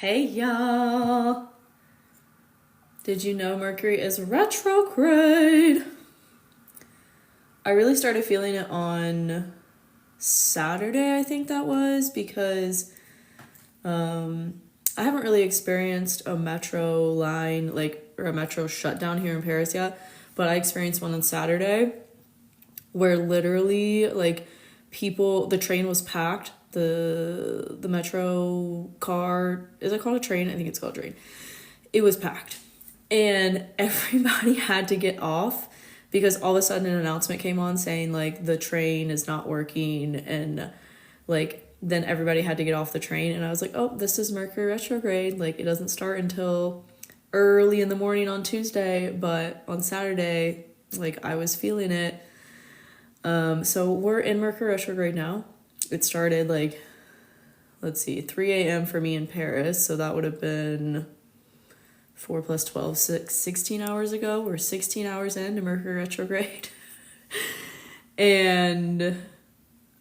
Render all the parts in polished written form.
Hey y'all! Did you know Mercury is retrograde? I really started feeling it on Saturday, I think that was, because I haven't really experienced a metro line, or a metro shutdown here in Paris yet, but I experienced one on Saturday where literally, the train was packed. The metro car, is it called a train? I think it's called a train. It was packed. And everybody had to get off because all of a sudden an announcement came on saying, the train is not working. And, then everybody had to get off the train. And I was like, oh, this is Mercury Retrograde. It doesn't start until early in the morning on Tuesday. But on Saturday, I was feeling it. So we're in Mercury Retrograde now. It started 3 a.m. for me in Paris. So that would have been 4 plus 12, 16 hours ago. We're 16 hours into Mercury Retrograde. And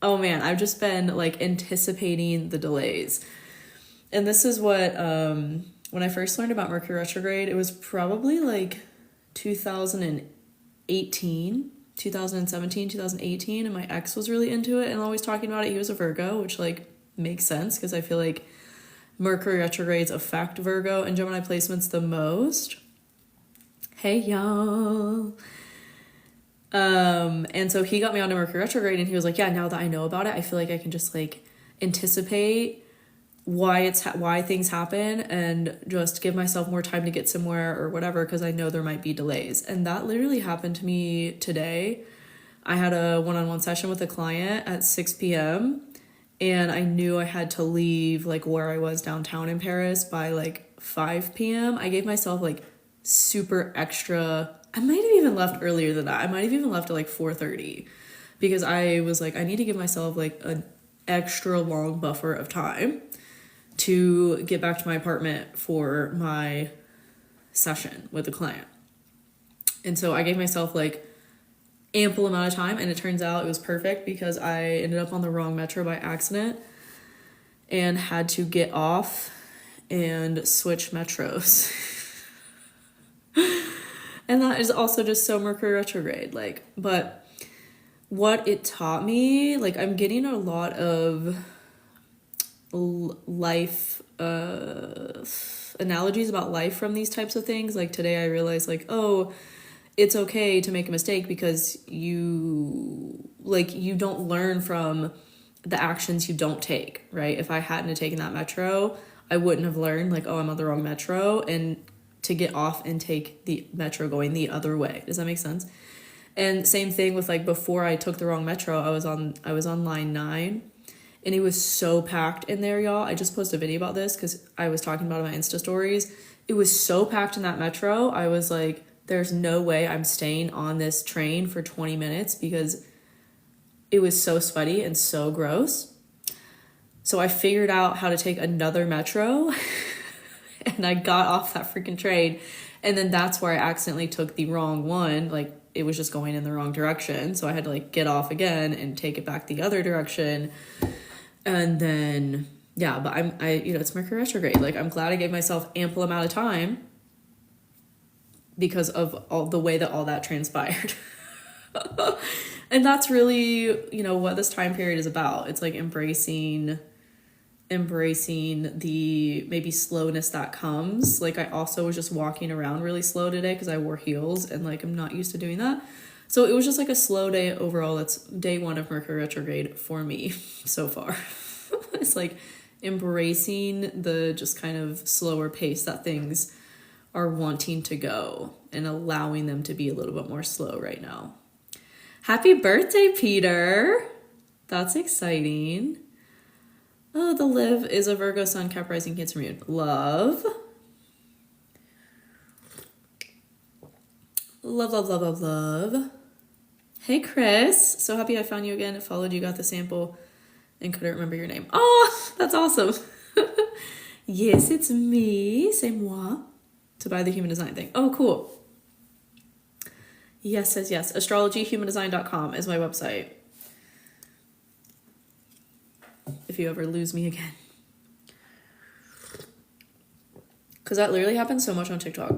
oh man, I've just been anticipating the delays. And this is what, when I first learned about Mercury Retrograde, it was probably 2018. 2017, 2018, and my ex was really into it and always talking about it. He was a Virgo, which makes sense because I feel like Mercury retrogrades affect Virgo and Gemini placements the most. Hey y'all. And so he got me onto Mercury retrograde and he was like, yeah, now that I know about it, I feel like I can just anticipate why things happen and just give myself more time to get somewhere or whatever, because I know there might be delays. And that literally happened to me today. I had a one-on-one session with a client at 6 p.m. and I knew I had to leave where I was downtown in Paris by 5 p.m. I gave myself super extra. I might have even left earlier than that. I might have even left at 4:30 because I was I need to give myself an extra long buffer of time to get back to my apartment for my session with the client. And so I gave myself ample amount of time, and it turns out it was perfect because I ended up on the wrong metro by accident and had to get off and switch metros. And that is also just so Mercury retrograde. But what it taught me, I'm getting a lot of life analogies about life from these types of things. Today I realized oh, it's okay to make a mistake because you don't learn from the actions you don't take, right? If I hadn't taken that metro, I wouldn't have learned oh, I'm on the wrong metro and to get off and take the metro going the other way. Does that make sense? And same thing with before I took the wrong metro, I was on line 9. And it was so packed in there, y'all. I just posted a video about this because I was talking about it on my Insta stories. It was so packed in that metro. I was there's no way I'm staying on this train for 20 minutes because it was so sweaty and so gross. So I figured out how to take another metro and I got off that freaking train. And then that's where I accidentally took the wrong one. It was just going in the wrong direction. So I had to get off again and take it back the other direction. And then, yeah, but it's Mercury retrograde. I'm glad I gave myself ample amount of time because of all the way that all that transpired. And that's really, what this time period is about. It's embracing the maybe slowness that comes. I also was just walking around really slow today because I wore heels and I'm not used to doing that. So it was just a slow day overall. That's day 1 of Mercury retrograde for me so far. It's embracing the just kind of slower pace that things are wanting to go and allowing them to be a little bit more slow right now. Happy birthday, Peter. That's exciting. Oh, the Liv is a Virgo sun, Cap rising, Cancer moon. Love. Love, love, love, love, love. Hey, Chris. So happy I found you again. Followed you, got the sample, and couldn't remember your name. Oh, that's awesome. Yes, it's me. C'est moi. To buy the human design thing. Oh, cool. Yes, says yes. Astrologyhumandesign.com is my website. If you ever lose me again. Because that literally happens so much on TikTok.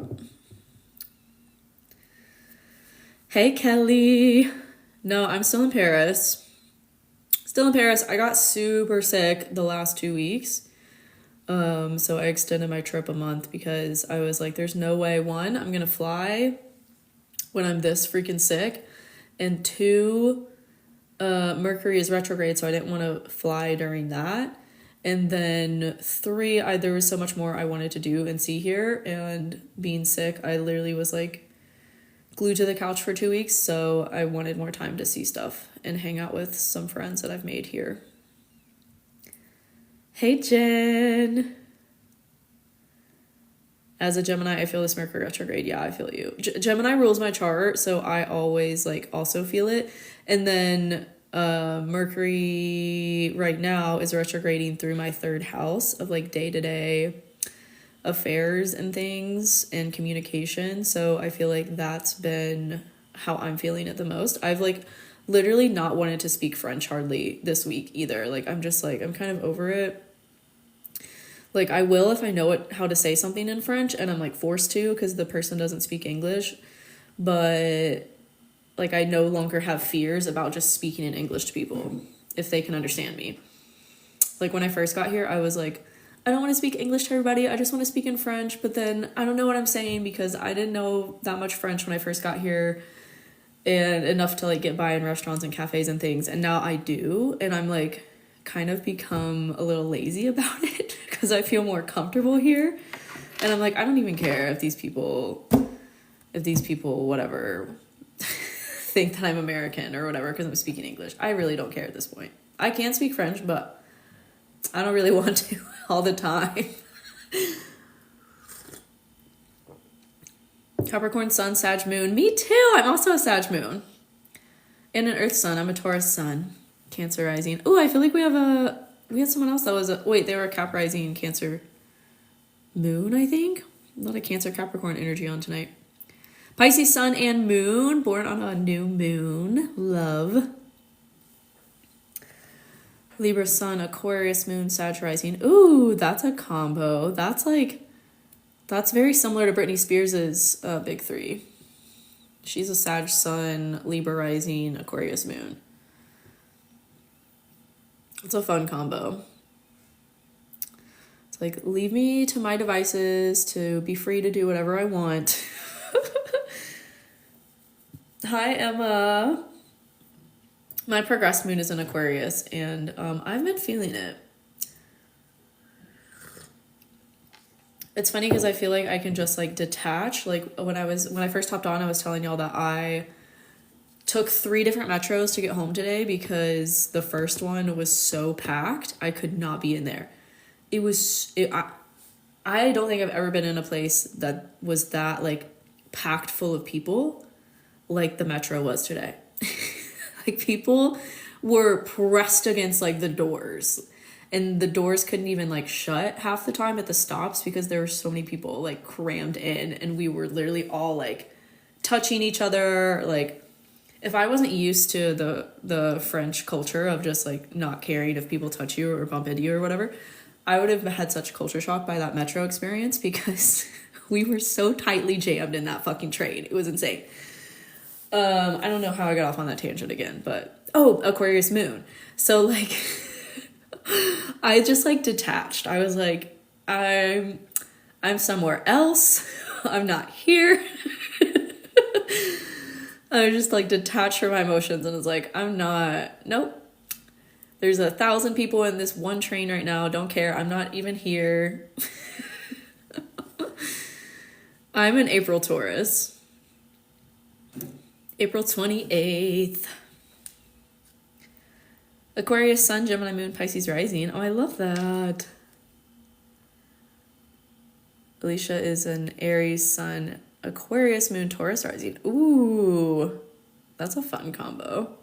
Hey, Kelly. No, I'm still in Paris. Still in Paris. I got super sick the last 2 weeks. So I extended my trip a month because I was like, there's no way, one, I'm going to fly when I'm this freaking sick. And two, Mercury is retrograde, so I didn't want to fly during that. And then three, there was so much more I wanted to do and see here. And being sick, I literally was like glued to the couch for 2 weeks. So I wanted more time to see stuff and hang out with some friends that I've made here. Hey, Jen. As a Gemini, I feel this Mercury retrograde. Yeah, I feel you. Gemini rules my chart, so I always like also feel it. And then Mercury right now is retrograding through my third house of like day-to-day affairs and things and communication. So I feel like that's been how I'm feeling it the most. I've like literally not wanted to speak French hardly this week either. Like I'm just like, I'm kind of over it. Like I will if I know how to say something in French and I'm like forced to because the person doesn't speak English. But like I no longer have fears about just speaking in English to people if they can understand me. Like when I first got here, I was like, I don't want to speak English to everybody. I just want to speak in French. But then I don't know what I'm saying because I didn't know that much French when I first got here and enough to like get by in restaurants and cafes and things. And now I do. And I'm like kind of become a little lazy about it because I feel more comfortable here. And I'm like, I don't even care if these people, whatever, think that I'm American or whatever because I'm speaking English. I really don't care at this point. I can speak French, but I don't really want to all the time. Capricorn sun, Sag moon. Me too. I'm also a Sag moon. And an Earth sun. I'm a Taurus sun. Cancer rising. Oh, I feel like we had someone else that was they were a Cap rising Cancer moon, I think. A lot of Cancer Capricorn energy on tonight. Pisces sun and moon. Born on a new moon. Love. Libra sun, Aquarius moon, Sag rising. Ooh, that's a combo. That's very similar to Britney Spears's big three. She's a Sag sun, Libra rising, Aquarius moon. It's a fun combo. It's like, leave me to my devices to be free to do whatever I want. Hi, Emma. My progressed moon is in Aquarius, and I've been feeling it. It's funny because I feel like I can just like detach. Like when I first hopped on, I was telling y'all that I took 3 different metros to get home today because the first one was so packed. I could not be in there. I don't think I've ever been in a place that was that like packed full of people like the metro was today. Like people were pressed against like the doors and the doors couldn't even like shut half the time at the stops because there were so many people like crammed in and we were literally all like touching each other. Like if I wasn't used to the French culture of just like not caring if people touch you or bump into you or whatever, I would have had such culture shock by that metro experience because we were so tightly jammed in that fucking train. It was insane. I don't know how I got off on that tangent again, but Aquarius moon. So like I just like detached. I was like, I'm somewhere else. I'm not here. I just like detached from my emotions and was like, nope. There's 1,000 people in this one train right now. Don't care. I'm not even here. I'm an April Taurus. April 28th. Aquarius sun, Gemini moon, Pisces rising. Oh, I love that. Alicia is an Aries sun, Aquarius moon, Taurus rising. Ooh, that's a fun combo.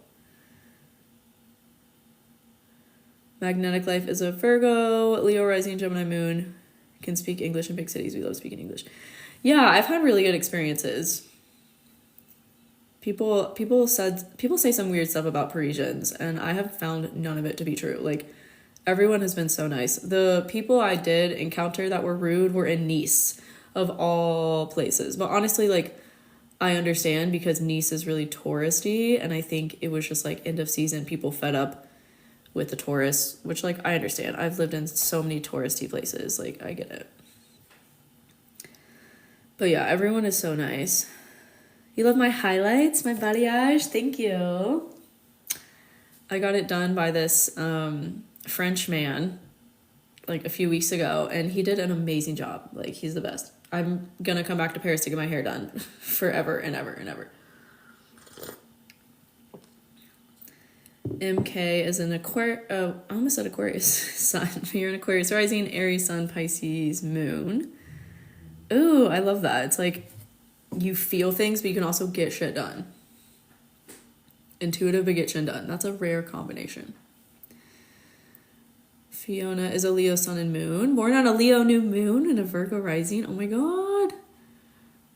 Magnetic life is a Virgo, Leo rising, Gemini moon. Can speak English in big cities. We love speaking English. Yeah, I've had really good experiences. People say some weird stuff about Parisians, and I have found none of it to be true. Like, Everyone has been so nice. The people I did encounter that were rude were in Nice, of all places. But honestly, like, I understand because Nice is really touristy, and I think it was just like end of season, people fed up with the tourists, which, like, I understand. I've lived in so many touristy places, like, I get it. But yeah, everyone is so nice. You love my highlights, my balayage? Thank you. I got it done by this French man like a few weeks ago, and he did an amazing job. Like, he's the best. I'm gonna come back to Paris to get my hair done forever and ever and ever. MK is an Aquarius. Oh, I almost said Aquarius sun. You're an Aquarius rising, Aries sun, Pisces moon. Ooh, I love that. It's like you feel things, but you can also get shit done. Intuitive, but get shit done. That's a rare combination. Fiona is a Leo sun and moon. Born on a Leo new moon and a Virgo rising. Oh my god.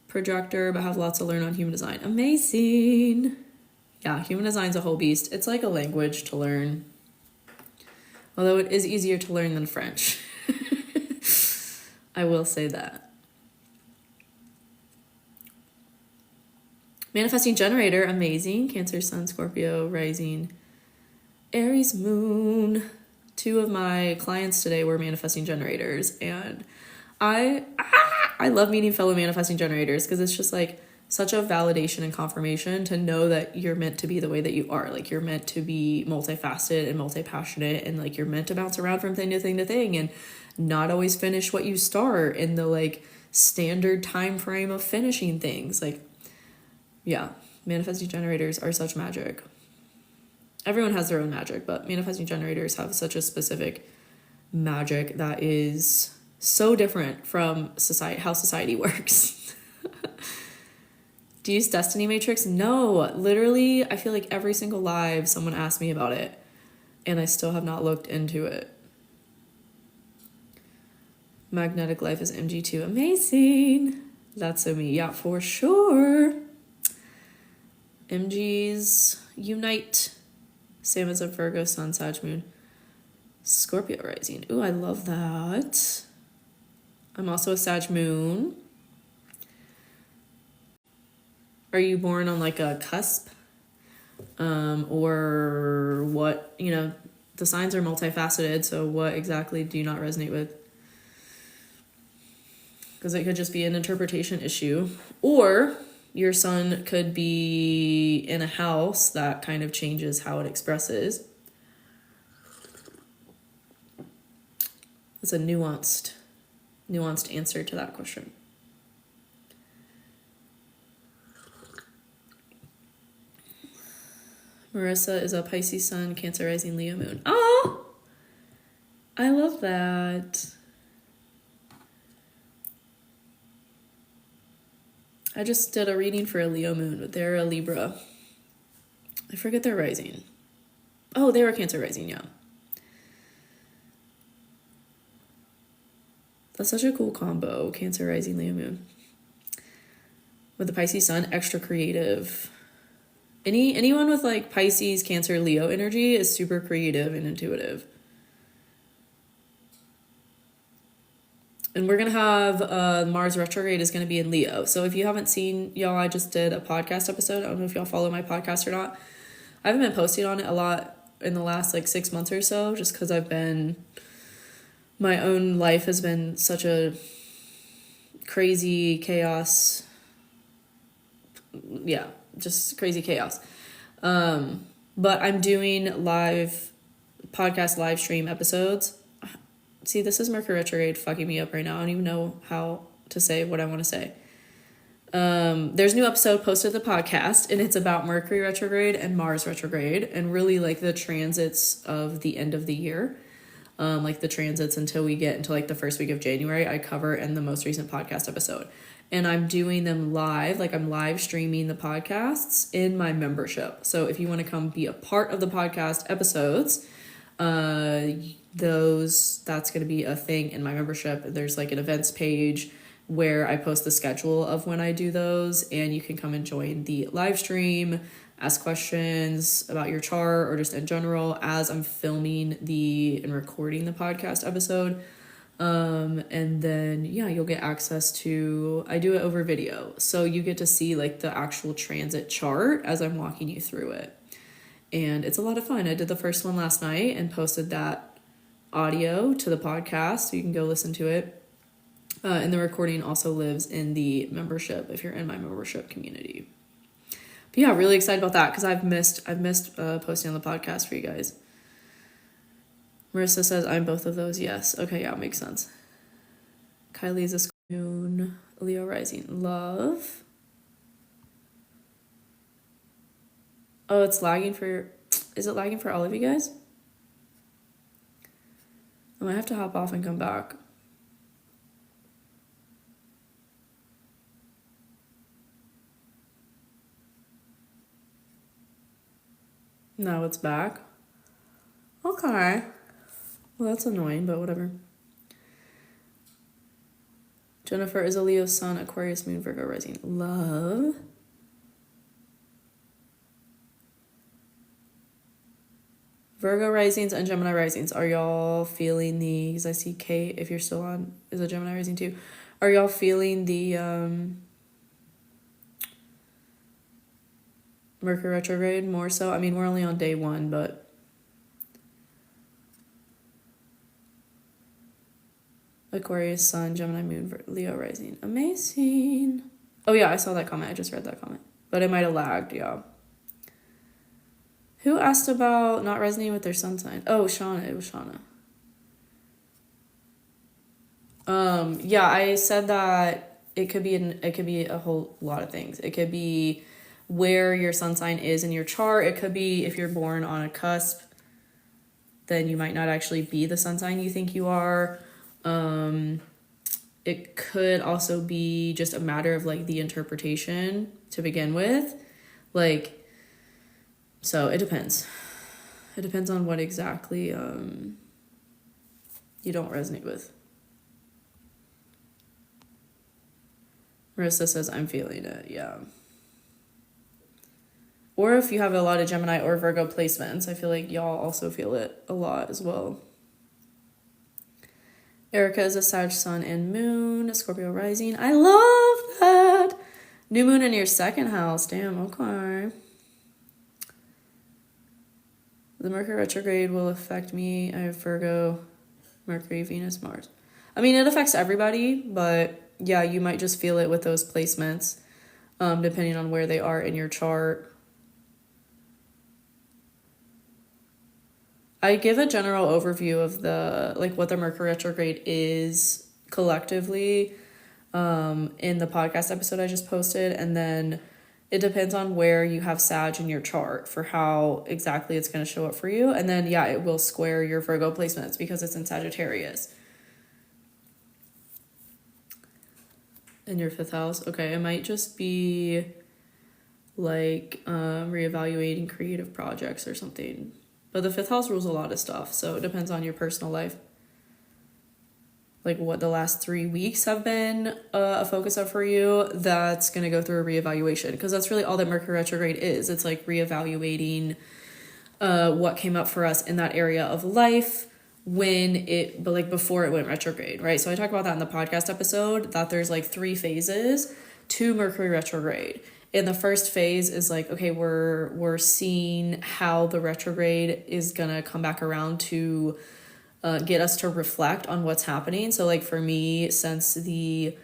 Projector, but have lots to learn on human design. Amazing. Yeah, human design's a whole beast. It's like a language to learn. Although it is easier to learn than French. I will say that. Manifesting generator, amazing. Cancer, Sun, Scorpio, rising, Aries, moon. 2 of my clients today were manifesting generators, and I love meeting fellow manifesting generators because it's just like such a validation and confirmation to know that you're meant to be the way that you are. Like, you're meant to be multifaceted and multi-passionate, and like you're meant to bounce around from thing to thing to thing and not always finish what you start in the like standard time frame of finishing things. Like, yeah, manifesting generators are such magic. Everyone has their own magic, but manifesting generators have such a specific magic that is so different from society, how society works. Do you use Destiny Matrix? No, literally, I feel like every single live someone asked me about it, and I still have not looked into it. Magnetic Life is MG2. Amazing. That's so me. Yeah, for sure. MGs unite. Same as a Virgo, Sun, Sag, Moon, Scorpio rising. Ooh, I love that. I'm also a Sag Moon. Are you born on like a cusp? Or what, you know, the signs are multifaceted, so what exactly do you not resonate with? Because it could just be an interpretation issue. Or your sun could be in a house that kind of changes how it expresses. It's a nuanced answer to that question. Marissa is a Pisces sun, Cancer rising, Leo moon. Oh, I love that. I just did a reading for a Leo moon, but they're a Libra. I forget their rising. Oh, they were Cancer rising, yeah. That's such a cool combo, Cancer rising, Leo moon. With the Pisces sun, extra creative. Anyone with like Pisces, Cancer, Leo energy is super creative and intuitive. And we're going to have Mars Retrograde is going to be in Leo. So if you haven't seen, y'all, I just did a podcast episode. I don't know if y'all follow my podcast or not. I haven't been posting on it a lot in the last like 6 months or so, just because my own life has been such a crazy chaos. Yeah, just crazy chaos. But I'm doing podcast live stream episodes. See, this is Mercury Retrograde fucking me up right now. I don't even know how to say what I want to say. There's a new episode posted to the podcast, and it's about Mercury Retrograde and Mars Retrograde, and really like the transits of the end of the year. Like the transits until we get into like the first week of January, I cover in the most recent podcast episode. And I'm doing them live, like I'm live streaming the podcasts in my membership. So if you want to come be a part of the podcast episodes, that's going to be a thing in my membership. There's like an events page where I post the schedule of when I do those, and you can come and join the live stream. ask questions about your chart or just in general as I'm filming and recording the podcast episode. And then, you'll get access to, I do it over video. So you get to see like the actual transit chart as I'm walking you through it. And it's a lot of fun. I did the first one last night and posted that audio to the podcast. So you can go listen to it. And the recording also lives in the membership if you're in my membership community. But yeah, really excited about that because I've missed posting on the podcast for you guys. Marissa says, I'm both of those. Yes. Okay, yeah, makes sense. Kylie is a Scorpio, Leo rising. Love. Oh, is it lagging for all of you guys? I might have to hop off and come back. No, it's back. Okay. Well, that's annoying, but whatever. Jennifer is a Leo sun, Aquarius moon, Virgo rising. Love. Virgo risings and Gemini risings. Are y'all feeling because I see Kate, if you're still on, is a Gemini rising too. Are y'all feeling the Mercury retrograde more so? I mean, we're only on day 1, but Aquarius sun, Gemini moon, Leo rising. Amazing. Oh yeah, I saw that comment. I just read that comment. But it might have lagged, yeah. Who asked about not resonating with their sun sign? Oh, Shauna. It was Shauna. Yeah, I said that it could be a whole lot of things. It could be where your sun sign is in your chart. It could be if you're born on a cusp, then you might not actually be the sun sign you think you are. It could also be just a matter of like the interpretation to begin with. Like, so it depends. It depends on what exactly you don't resonate with. Marissa says, I'm feeling it, yeah. Or if you have a lot of Gemini or Virgo placements, I feel like y'all also feel it a lot as well. Erica is a Sag sun and moon, a Scorpio rising. I love that. New moon in your second house. Damn, okay. The Mercury retrograde will affect me. I have Virgo, Mercury, Venus, Mars. I mean, it affects everybody, but yeah, you might just feel it with those placements, depending on where they are in your chart. I give a general overview of what the Mercury retrograde is collectively in the podcast episode I just posted, and then it depends on where you have Sag in your chart for how exactly it's going to show up for you. And then, yeah, it will square your Virgo placements because it's in Sagittarius. In your 5th house. Okay, it might just be like reevaluating creative projects or something. But the 5th house rules a lot of stuff, so it depends on your personal life. Like what the last 3 weeks have been a focus of for you, that's going to go through a reevaluation. Because that's really all that Mercury retrograde is. It's like reevaluating what came up for us in that area of life before it went retrograde, right? So I talk about that in the podcast episode, that there's like 3 phases to Mercury retrograde. And the first phase is like, okay, we're seeing how the retrograde is going to come back around to get us to reflect on what's happening. So like for me, since the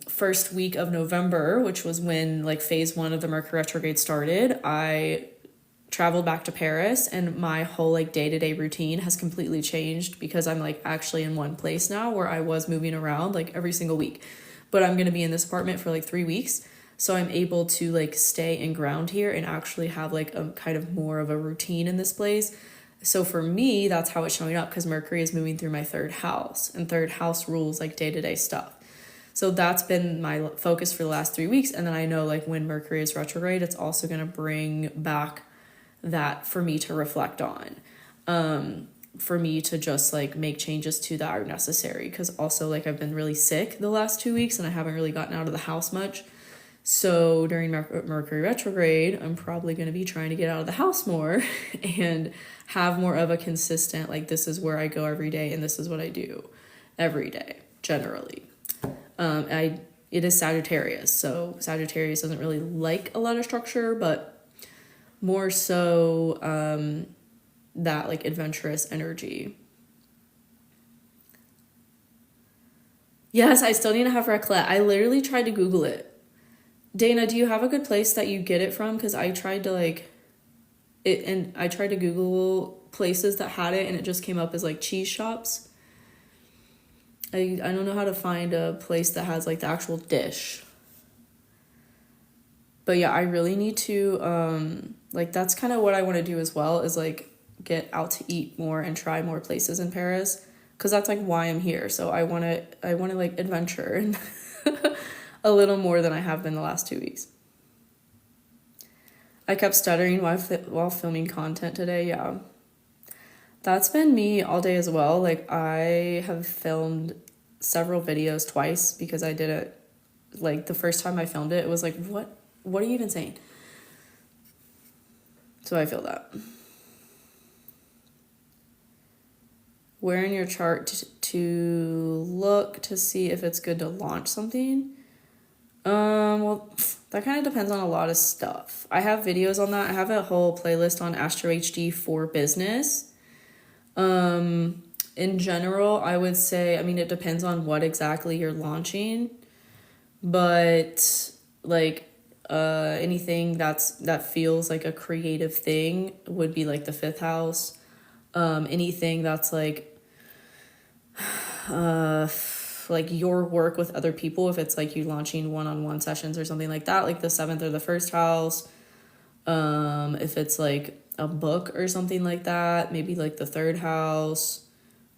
first week of November, which was when like phase 1 of the Mercury retrograde started, I traveled back to Paris, and my whole like day-to-day routine has completely changed because I'm like actually in one place now, where I was moving around like every single week. But I'm going to be in this apartment for like 3 weeks. So I'm able to like stay and ground here and actually have like a kind of more of a routine in this place. So for me, that's how it's showing up, because Mercury is moving through my 3rd house, and 3rd house rules like day-to-day stuff. So that's been my focus for the last 3 weeks. And then I know like when Mercury is retrograde, it's also going to bring back that for me to reflect on, for me to just like make changes to that are necessary. Because also like I've been really sick the last 2 weeks and I haven't really gotten out of the house much. So during Mercury retrograde, I'm probably going to be trying to get out of the house more and have more of a consistent, like, this is where I go every day and this is what I do every day, generally. It is Sagittarius, so Sagittarius doesn't really like a lot of structure, but more so that, like, adventurous energy. Yes, I still need to have raclette. I literally tried to Google it. Dana, do you have a good place that you get it from? Because I tried to, like, I tried to Google places that had it, and it just came up as, like, cheese shops. I don't know how to find a place that has, like, the actual dish. But yeah, I really need to, like, that's kind of what I want to do as well, is, like, get out to eat more and try more places in Paris. Because that's, like, why I'm here. So I want to, like, adventure and a little more than I have been the last 2 weeks. I kept stuttering while filming content today, yeah. That's been me all day as well. Like, I have filmed several videos twice because I did it, like, the first time I filmed it, it was like, what are you even saying? So I feel that. Where in your chart to look to see if it's good to launch something? Well, that kind of depends on a lot of stuff. I have videos on that. I have a whole playlist on Astro HD for business. In general, I would say, I mean, it depends on what exactly you're launching, but, like, anything that feels like a creative thing would be, like, the 5th house. Anything that's, like your work with other people, if it's, like, you launching one-on-one sessions or something like that, like the 7th or the 1st house. If it's, like, a book or something like that, maybe, like, the 3rd house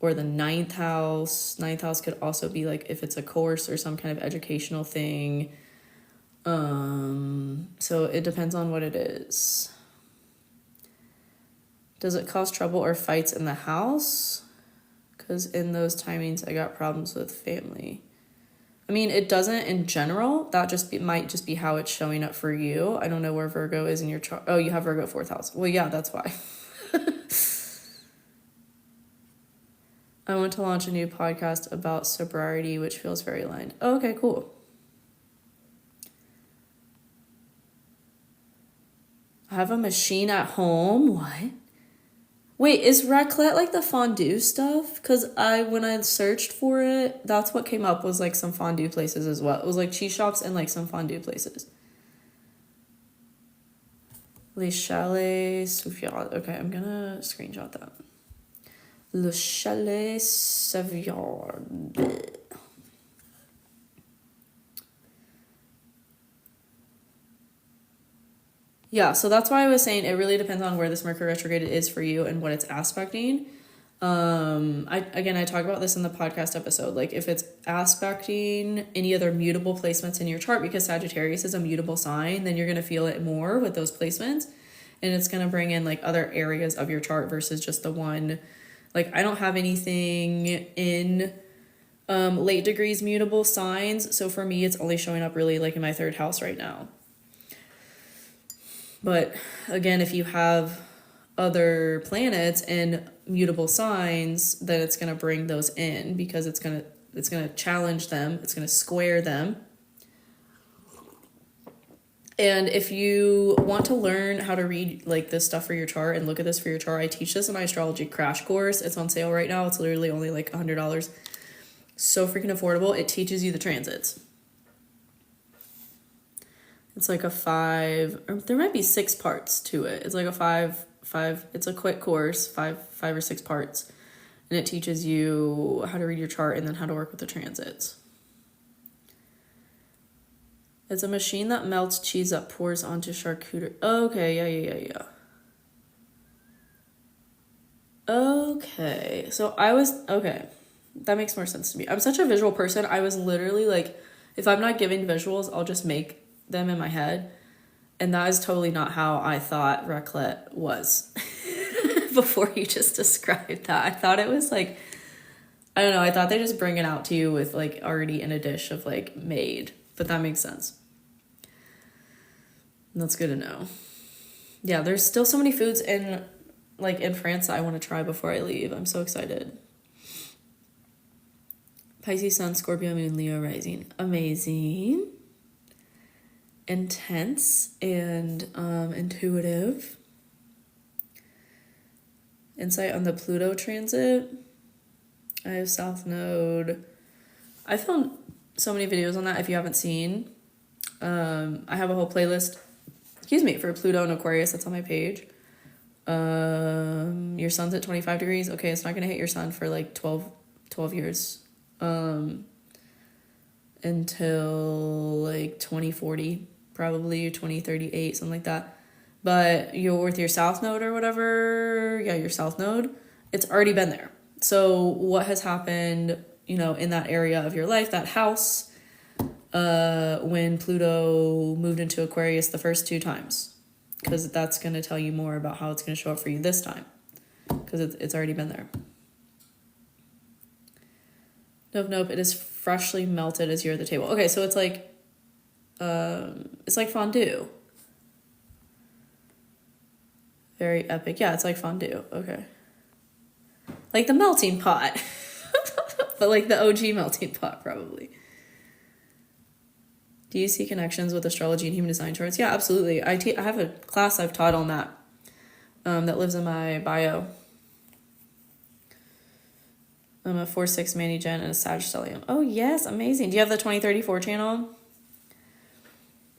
or the 9th house. 9th house could also be, like, if it's a course or some kind of educational thing. So it depends on what it is. Does it cause trouble or fights in the house? Because in those timings, I got problems with family. I mean, it doesn't in general. That might just be how it's showing up for you. I don't know where Virgo is in your chart. Oh, you have Virgo 4th house. Well, yeah, that's why. I want to launch a new podcast about sobriety, which feels very aligned. Oh, okay, cool. I have a machine at home. What? Wait, is raclette, like, the fondue stuff? Because when I searched for it, that's what came up, was, like, some fondue places as well. It was, like, cheese shops and, like, some fondue places. Le Chalet Sauviard. Okay, I'm gonna screenshot that. Le Chalet Sauviard. Yeah, so that's why I was saying it really depends on where this Mercury retrograde is for you and what it's aspecting. I talk about this in the podcast episode. Like, if it's aspecting any other mutable placements in your chart, because Sagittarius is a mutable sign, then you're going to feel it more with those placements. And it's going to bring in, like, other areas of your chart versus just the one. Like, I don't have anything in late degrees mutable signs. So for me, it's only showing up really, like, in my 3rd house right now. But again, if you have other planets and mutable signs, then it's going to bring those in, because it's going to challenge them. It's going to square them. And if you want to learn how to read, like, this stuff for your chart and look at this for your chart, I teach this in my astrology crash course. It's on sale right now. It's literally only, like, $100. So freaking affordable. It teaches you the transits. It's like a 5, or there might be 6 parts to it. It's like a 5, it's a quick course, 5 or 6 parts. And it teaches you how to read your chart and then how to work with the transits. It's a machine that melts cheese that pours onto charcuterie. Okay, yeah. Okay, so okay. That makes more sense to me. I'm such a visual person. I was literally like, if I'm not giving visuals, I'll just make them in my head. And that is totally not how I thought raclette was before you just described that. I thought it was like, I don't know, I thought they just bring it out to you with, like, already in a dish of, like, made. But that makes sense. That's good to know. Yeah, there's still so many foods in France that I want to try before I leave. I'm so excited. Pisces Sun, Scorpio Moon, Leo Rising. Amazing. Intense and intuitive. Insight on the Pluto transit. I have South Node. I filmed so many videos on that if you haven't seen. I have a whole playlist, for Pluto and Aquarius. That's on my page. Your sun's at 25 degrees. Okay, it's not going to hit your sun for like 12 years. Until like 2040, probably 2038, something like that. But you're with your South Node or whatever. Yeah, your South Node. It's already been there. So what has happened, in that area of your life, that house, when Pluto moved into Aquarius the first 2 times? Because that's going to tell you more about how it's going to show up for you this time. Because it's already been there. Nope. It is freshly melted as you're at the table. Okay, so it's like fondue. Very epic. Yeah, it's like fondue. Okay. Like the melting pot. But like the OG melting pot, probably. Do you see connections with astrology and human design charts? Yeah, absolutely. I have a class I've taught on that. That lives in my bio. I'm a 4/6 Manny Gen and a Sagittarius. Oh, yes. Amazing. Do you have the 2034 channel?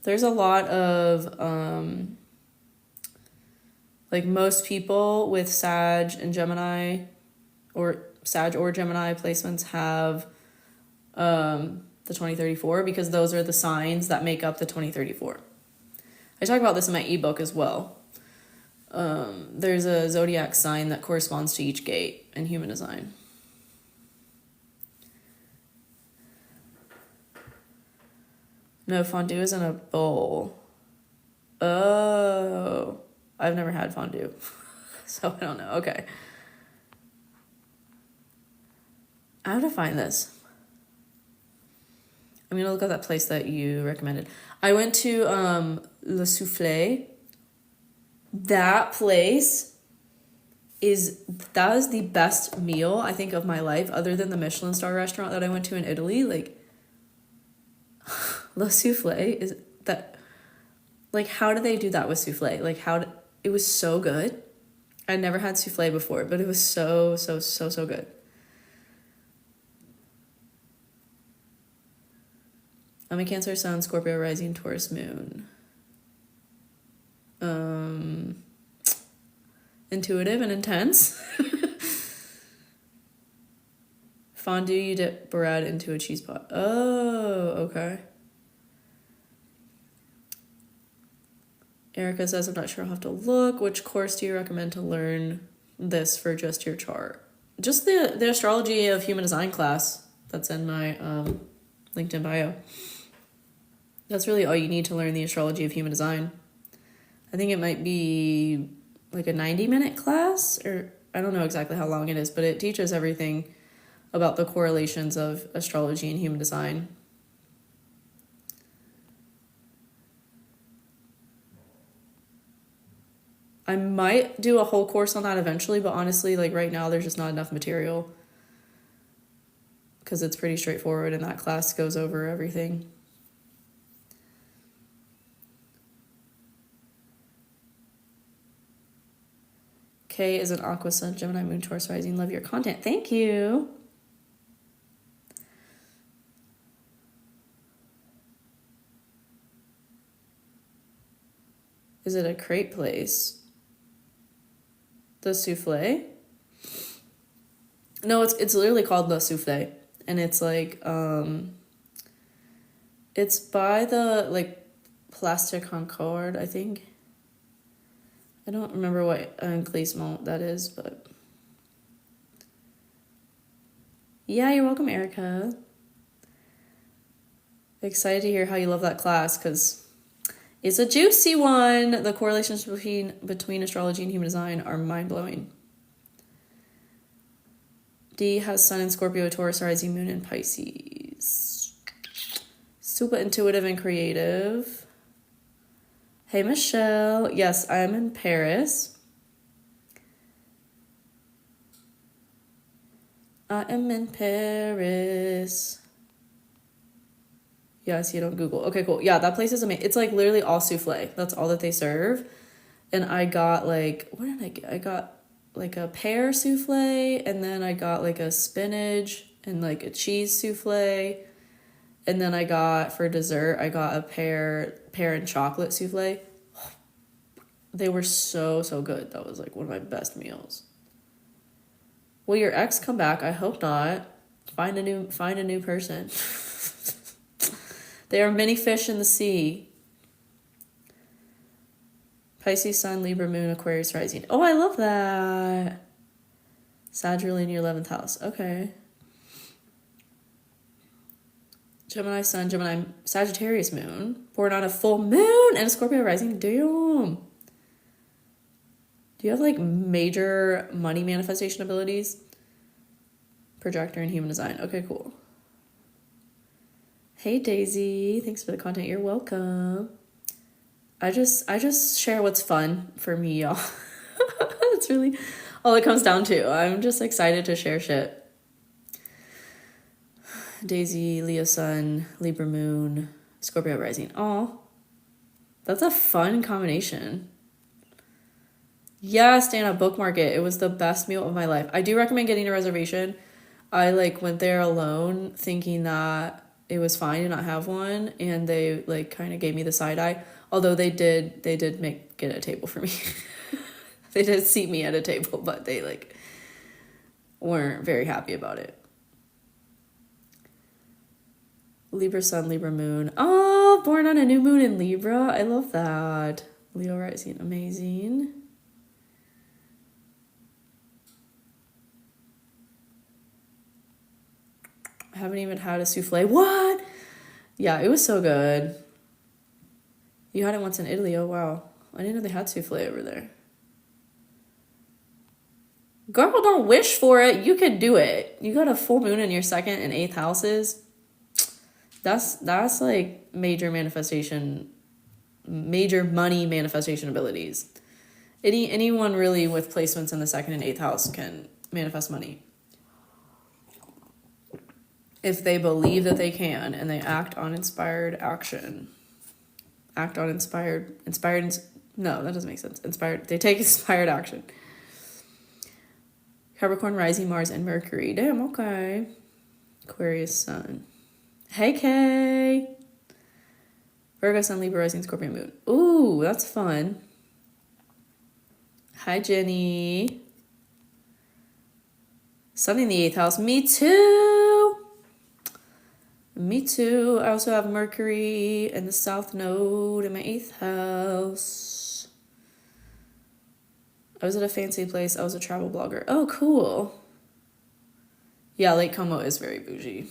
There's a lot of, most people with Sag and Gemini, or Sag or Gemini placements have the 2034, because those are the signs that make up the 2034. I talk about this in my ebook as well. There's a zodiac sign that corresponds to each gate in human design. No, fondue is in a bowl. Oh, I've never had fondue, so I don't know. Okay. I have to find this. I'm going to look at that place that you recommended. I went to Le Soufflé. That place is the best meal, I think, of my life, other than the Michelin star restaurant that I went to in Italy. Le Soufflé is that, how do they do that with soufflé? It was so good. I'd never had soufflé before, but it was so good. I'm a Cancer Sun, Scorpio Rising, Taurus Moon. Intuitive and intense. Fondue, you dip bread into a cheese pot. Oh, okay. Erica says, I'm not sure, I'll have to look. Which course do you recommend to learn this for just your chart? Just the Astrology of Human Design class that's in my LinkedIn bio. That's really all you need to learn the Astrology of Human Design. I think it might be like a 90-minute class, or I don't know exactly how long it is, but it teaches everything about the correlations of astrology and human design. I might do a whole course on that eventually, but honestly, right now, there's just not enough material, because it's pretty straightforward and that class goes over everything. Kay is an Aqua Sun, Gemini Moon, Taurus Rising. Love your content. Thank you. Is it a crepe place? The Soufflé? No, it's literally called Le Soufflé. And it's it's by the Place de Concorde, I think. I don't remember what enclavement that is, but yeah, you're welcome, Erica. Excited to hear how you love that class, because it's a juicy one. The correlations between astrology and human design are mind-blowing. D has Sun in Scorpio, Taurus, Rising, Moon in Pisces. Super intuitive and creative. Hey, Michelle. Yes, I'm in Paris. I am in Paris. Yeah, I see it on Google. Okay, cool. Yeah, that place is amazing. It's like literally all souffle. That's all that they serve. And I got like, what did I get? I got like a pear souffle, and then I got like a spinach and like a cheese souffle. And then I got, for dessert, I got a pear and chocolate souffle. They were so good. That was like one of my best meals. Will your ex come back? I hope not. Find a new person. There are many fish in the sea. Pisces Sun, Libra Moon, Aquarius Rising. Oh, I love that. Sagittarius in your 11th house. Okay. Gemini Sun, Gemini Sagittarius Moon. Born on a full moon and a Scorpio Rising. Damn. Do you have like major money manifestation abilities? Projector and human design. Okay, cool. Hey Daisy, thanks for the content. You're welcome. I just share what's fun for me, y'all. That's really all it comes down to. I'm just excited to share shit. Daisy, Leo Sun, Libra Moon, Scorpio Rising. Oh, that's a fun combination. Yes, Dana, bookmark it. It was the best meal of my life. I do recommend getting a reservation. I like went there alone thinking that it was fine to not have one, and they like kind of gave me the side eye. Although they did get a table for me. They did seat me at a table, but they like weren't very happy about it. Libra Sun, Libra Moon. Oh, born on a new moon in Libra. I love that. Leo Rising, amazing. I haven't even had a souffle. What? Yeah, it was so good. You had it once in Italy. Oh, wow. I didn't know they had souffle over there. Girl, don't wish for it. You could do it. You got a full moon in your 2nd and 8th houses. That's like major money manifestation abilities. Anyone really with placements in the 2nd and 8th house can manifest money. If they believe that they can and they act on inspired action. No, that doesn't make sense. They take inspired action. Capricorn, Rising, Mars, and Mercury. Damn, okay. Aquarius, Sun. Hey, Kay. Virgo, Sun, Libra, Rising, Scorpio, Moon. Ooh, that's fun. Hi, Jenny. Sun in the 8th house. Me too. I also have Mercury and the South Node in my 8th house. I was at a fancy place. I was a travel blogger. Oh, cool. Yeah, Lake Como is very bougie.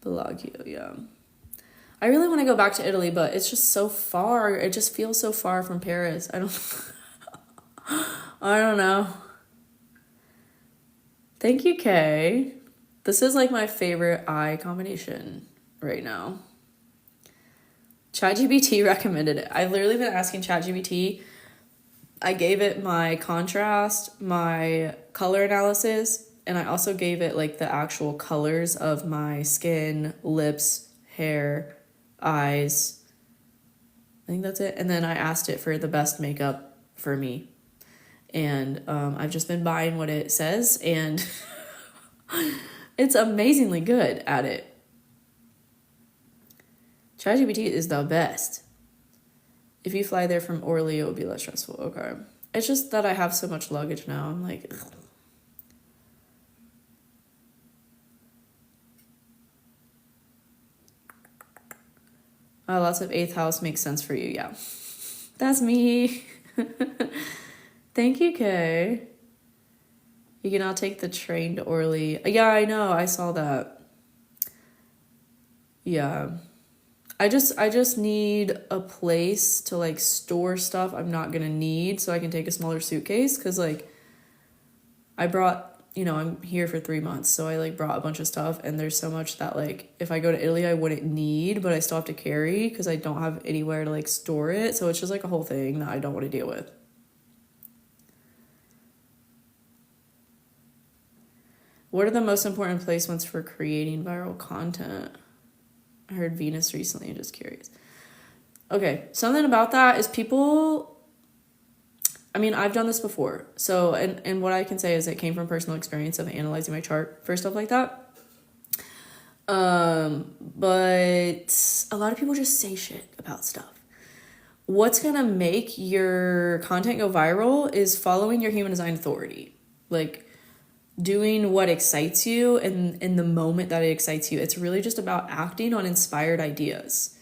Bellagio, yeah. I really want to go back to Italy, but it's just so far. It just feels so far from Paris. I don't know. Thank you, Kay. This is like my favorite eye combination right now. ChatGPT recommended it. I've literally been asking ChatGPT. I gave it my contrast, my color analysis, and I also gave it like the actual colors of my skin, lips, hair, eyes. I think that's it. And then I asked it for the best makeup for me. And I've just been buying what it says, and it's amazingly good at it. ChatGPT is the best. If you fly there from Orly, it would be less stressful. Okay. It's just that I have so much luggage now. I'm like, ugh. Lots of 8th house makes sense for you. Yeah. That's me. Thank you, Kay. You can now take the train to Orly. Yeah, I know. I saw that. Yeah. I just need a place to like store stuff I'm not gonna need so I can take a smaller suitcase, because like I brought you know, I'm here for 3 months, so I like brought a bunch of stuff, and there's so much that like if I go to Italy I wouldn't need, but I still have to carry because I don't have anywhere to like store it. So it's just like a whole thing that I don't want to deal with. What are the most important placements for creating viral content? I heard Venus recently. I'm just curious. Okay, something about that is people, I mean, I've done this before. So, and what I can say is it came from personal experience of analyzing my chart for stuff like that. But a lot of people just say shit about stuff. What's going to make your content go viral is following your human design authority. Like, doing what excites you and in the moment that it excites you. It's really just about acting on inspired ideas.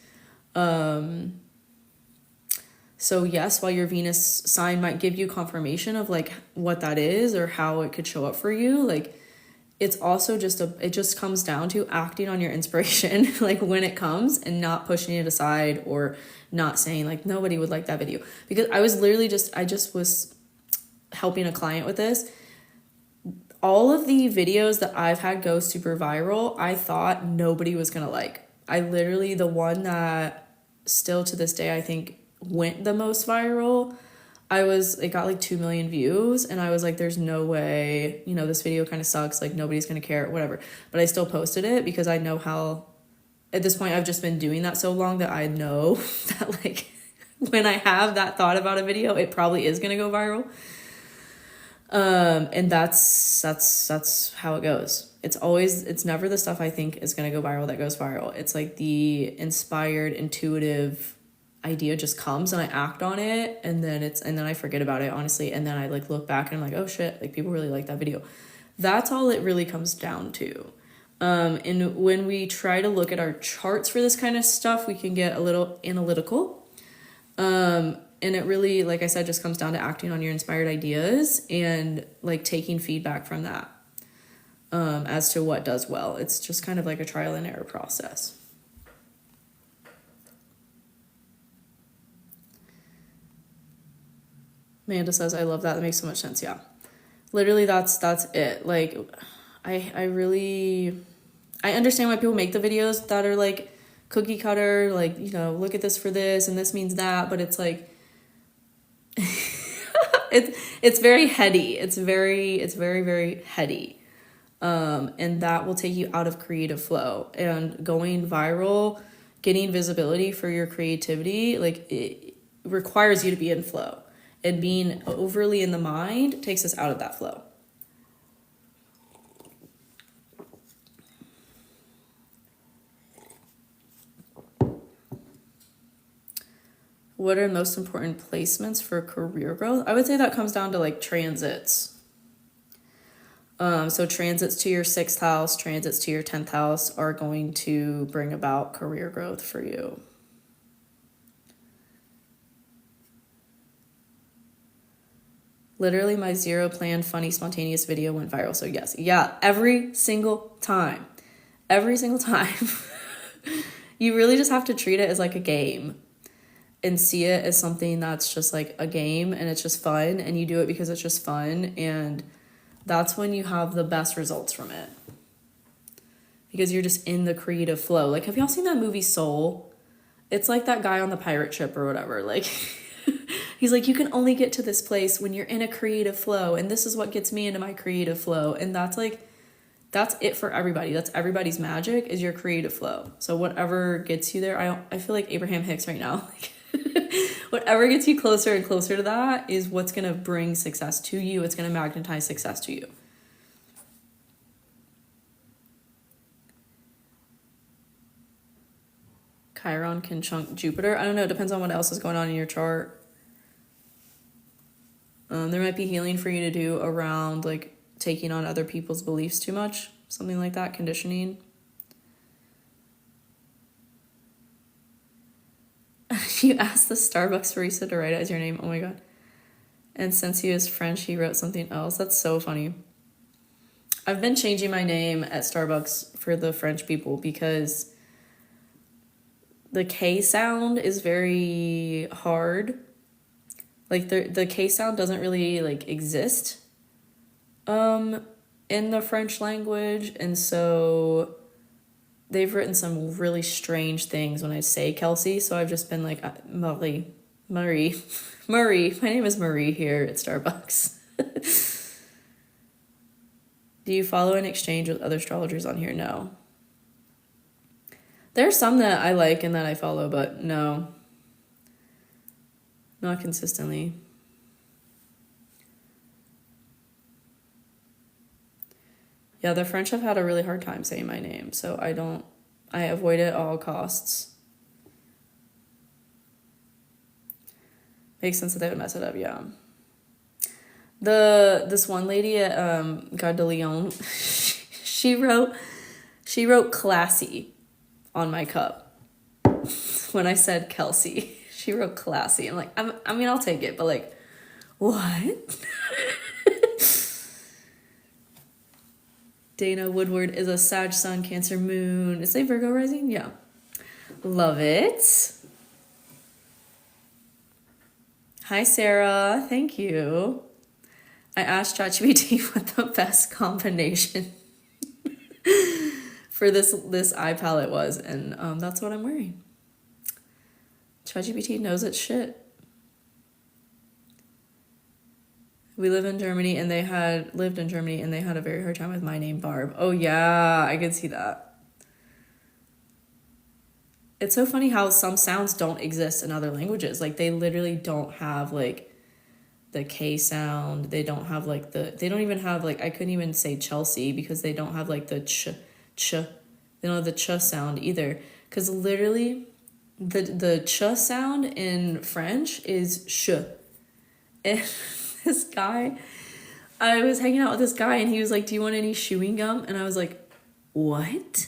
So yes, while your Venus sign might give you confirmation of like what that is or how it could show up for you, like it's also just it just comes down to acting on your inspiration like when it comes and not pushing it aside or not saying like nobody would like that video. Because I just was helping a client with this. All of the videos that I've had go super viral, I thought nobody was gonna like. I literally, the one that still to this day I think went the most viral, it got like 2 million views, and I was like, there's no way, you know, this video kind of sucks, like nobody's gonna care, whatever. But I still posted it because I know how, at this point I've just been doing that so long that I know that like when I have that thought about a video, it probably is gonna go viral. And that's how it goes. It's never the stuff I think is going to go viral that goes viral. It's like the inspired, intuitive idea just comes and I act on it, and then I forget about it, honestly. And then I like look back and I'm like, oh shit, like people really like that video. That's all it really comes down to. And when we try to look at our charts for this kind of stuff, we can get a little analytical. And it really, like I said, just comes down to acting on your inspired ideas and like taking feedback from that as to what does well. It's just kind of like a trial and error process. Amanda says, I love that. That makes so much sense. Yeah. Literally, that's it. Like, I understand why people make the videos that are like cookie cutter, like, you know, look at this for this and this means that, but it's like, it's very heady. It's very, very heady. And that will take you out of creative flow. And going viral, getting visibility for your creativity, like it requires you to be in flow. And being overly in the mind takes us out of that flow. What are most important placements for career growth? I would say that comes down to like transits. So transits to your 6th house, transits to your 10th house are going to bring about career growth for you. Literally my zero planned, funny, spontaneous video went viral. So yes, yeah, every single time. You really just have to treat it as like a game. And see it as something that's just like a game and it's just fun, and you do it because it's just fun, and that's when you have the best results from it. Because you're just in the creative flow. Like, have y'all seen that movie Soul? It's like that guy on the pirate ship or whatever. Like, he's like, you can only get to this place when you're in a creative flow, and this is what gets me into my creative flow. And that's like, that's it for everybody. That's everybody's magic, is your creative flow. So whatever gets you there, I feel like Abraham Hicks right now. Like, whatever gets you closer and closer to that is what's going to bring success to you. It's going to magnetize success to you. Chiron can chunk Jupiter. I don't know. It depends on what else is going on in your chart. There might be healing for you to do around like taking on other people's beliefs too much. Something like that. Conditioning. You asked the Starbucks barista to write it as your name. Oh my god. And since he is French, he wrote something else. That's so funny. I've been changing my name at Starbucks for the French people because the K sound is very hard. Like the K sound doesn't really like exist in the French language, and so they've written some really strange things when I say Kelsey, so I've just been like, Marie. My name is Marie here at Starbucks. Do you follow and exchange with other astrologers on here? No. There are some that I like and that I follow, but no. Not consistently. Yeah, the French have had a really hard time saying my name, so I avoid it at all costs. Makes sense that they would mess it up, yeah. This one lady at Gare de Lyon, she wrote classy on my cup. When I said Kelsey, she wrote classy. I'm like, I mean, I'll take it, but like, what? Dana Woodward is a Sag Sun, Cancer Moon. Is it Virgo rising? Yeah. Love it. Hi, Sarah. Thank you. I asked ChatGPT what the best combination for this eye palette was, and that's what I'm wearing. ChatGPT knows its shit. We lived in Germany and they had a very hard time with my name, Barb. Oh yeah, I could see that. It's so funny how some sounds don't exist in other languages. Like they literally don't have like the K sound. They don't have like they don't even have like, I couldn't even say Chelsea because they don't have like the ch. They don't have the ch sound either. Because literally the ch sound in French is sh. And this guy, I was hanging out with this guy and he was like, do you want any chewing gum? And I was like, what?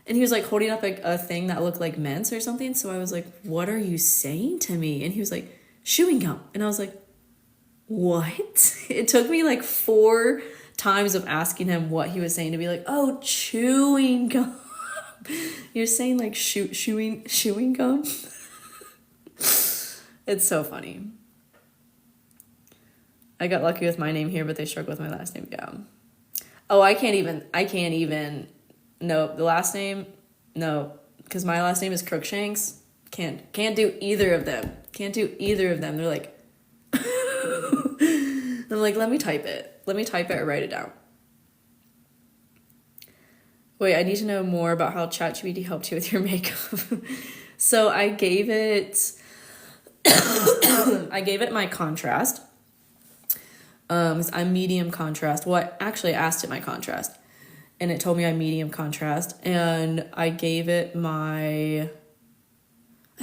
And he was like holding up a thing that looked like mints or something. So I was like, what are you saying to me? And he was like, chewing gum. And I was like, what? It took me like 4 times of asking him what he was saying to be like, oh, chewing gum. You're saying like chewing gum? It's so funny. I got lucky with my name here, but they struggle with my last name. Yeah. Oh, I can't even. No, the last name. No, because my last name is Crookshanks. Can't do either of them. They're like, I'm like, let me type it or write it down. Wait, I need to know more about how ChatGPT helped you with your makeup. So I gave it my contrast. I'm medium contrast. Well, I actually asked it my contrast, and it told me I'm medium contrast, and I gave it I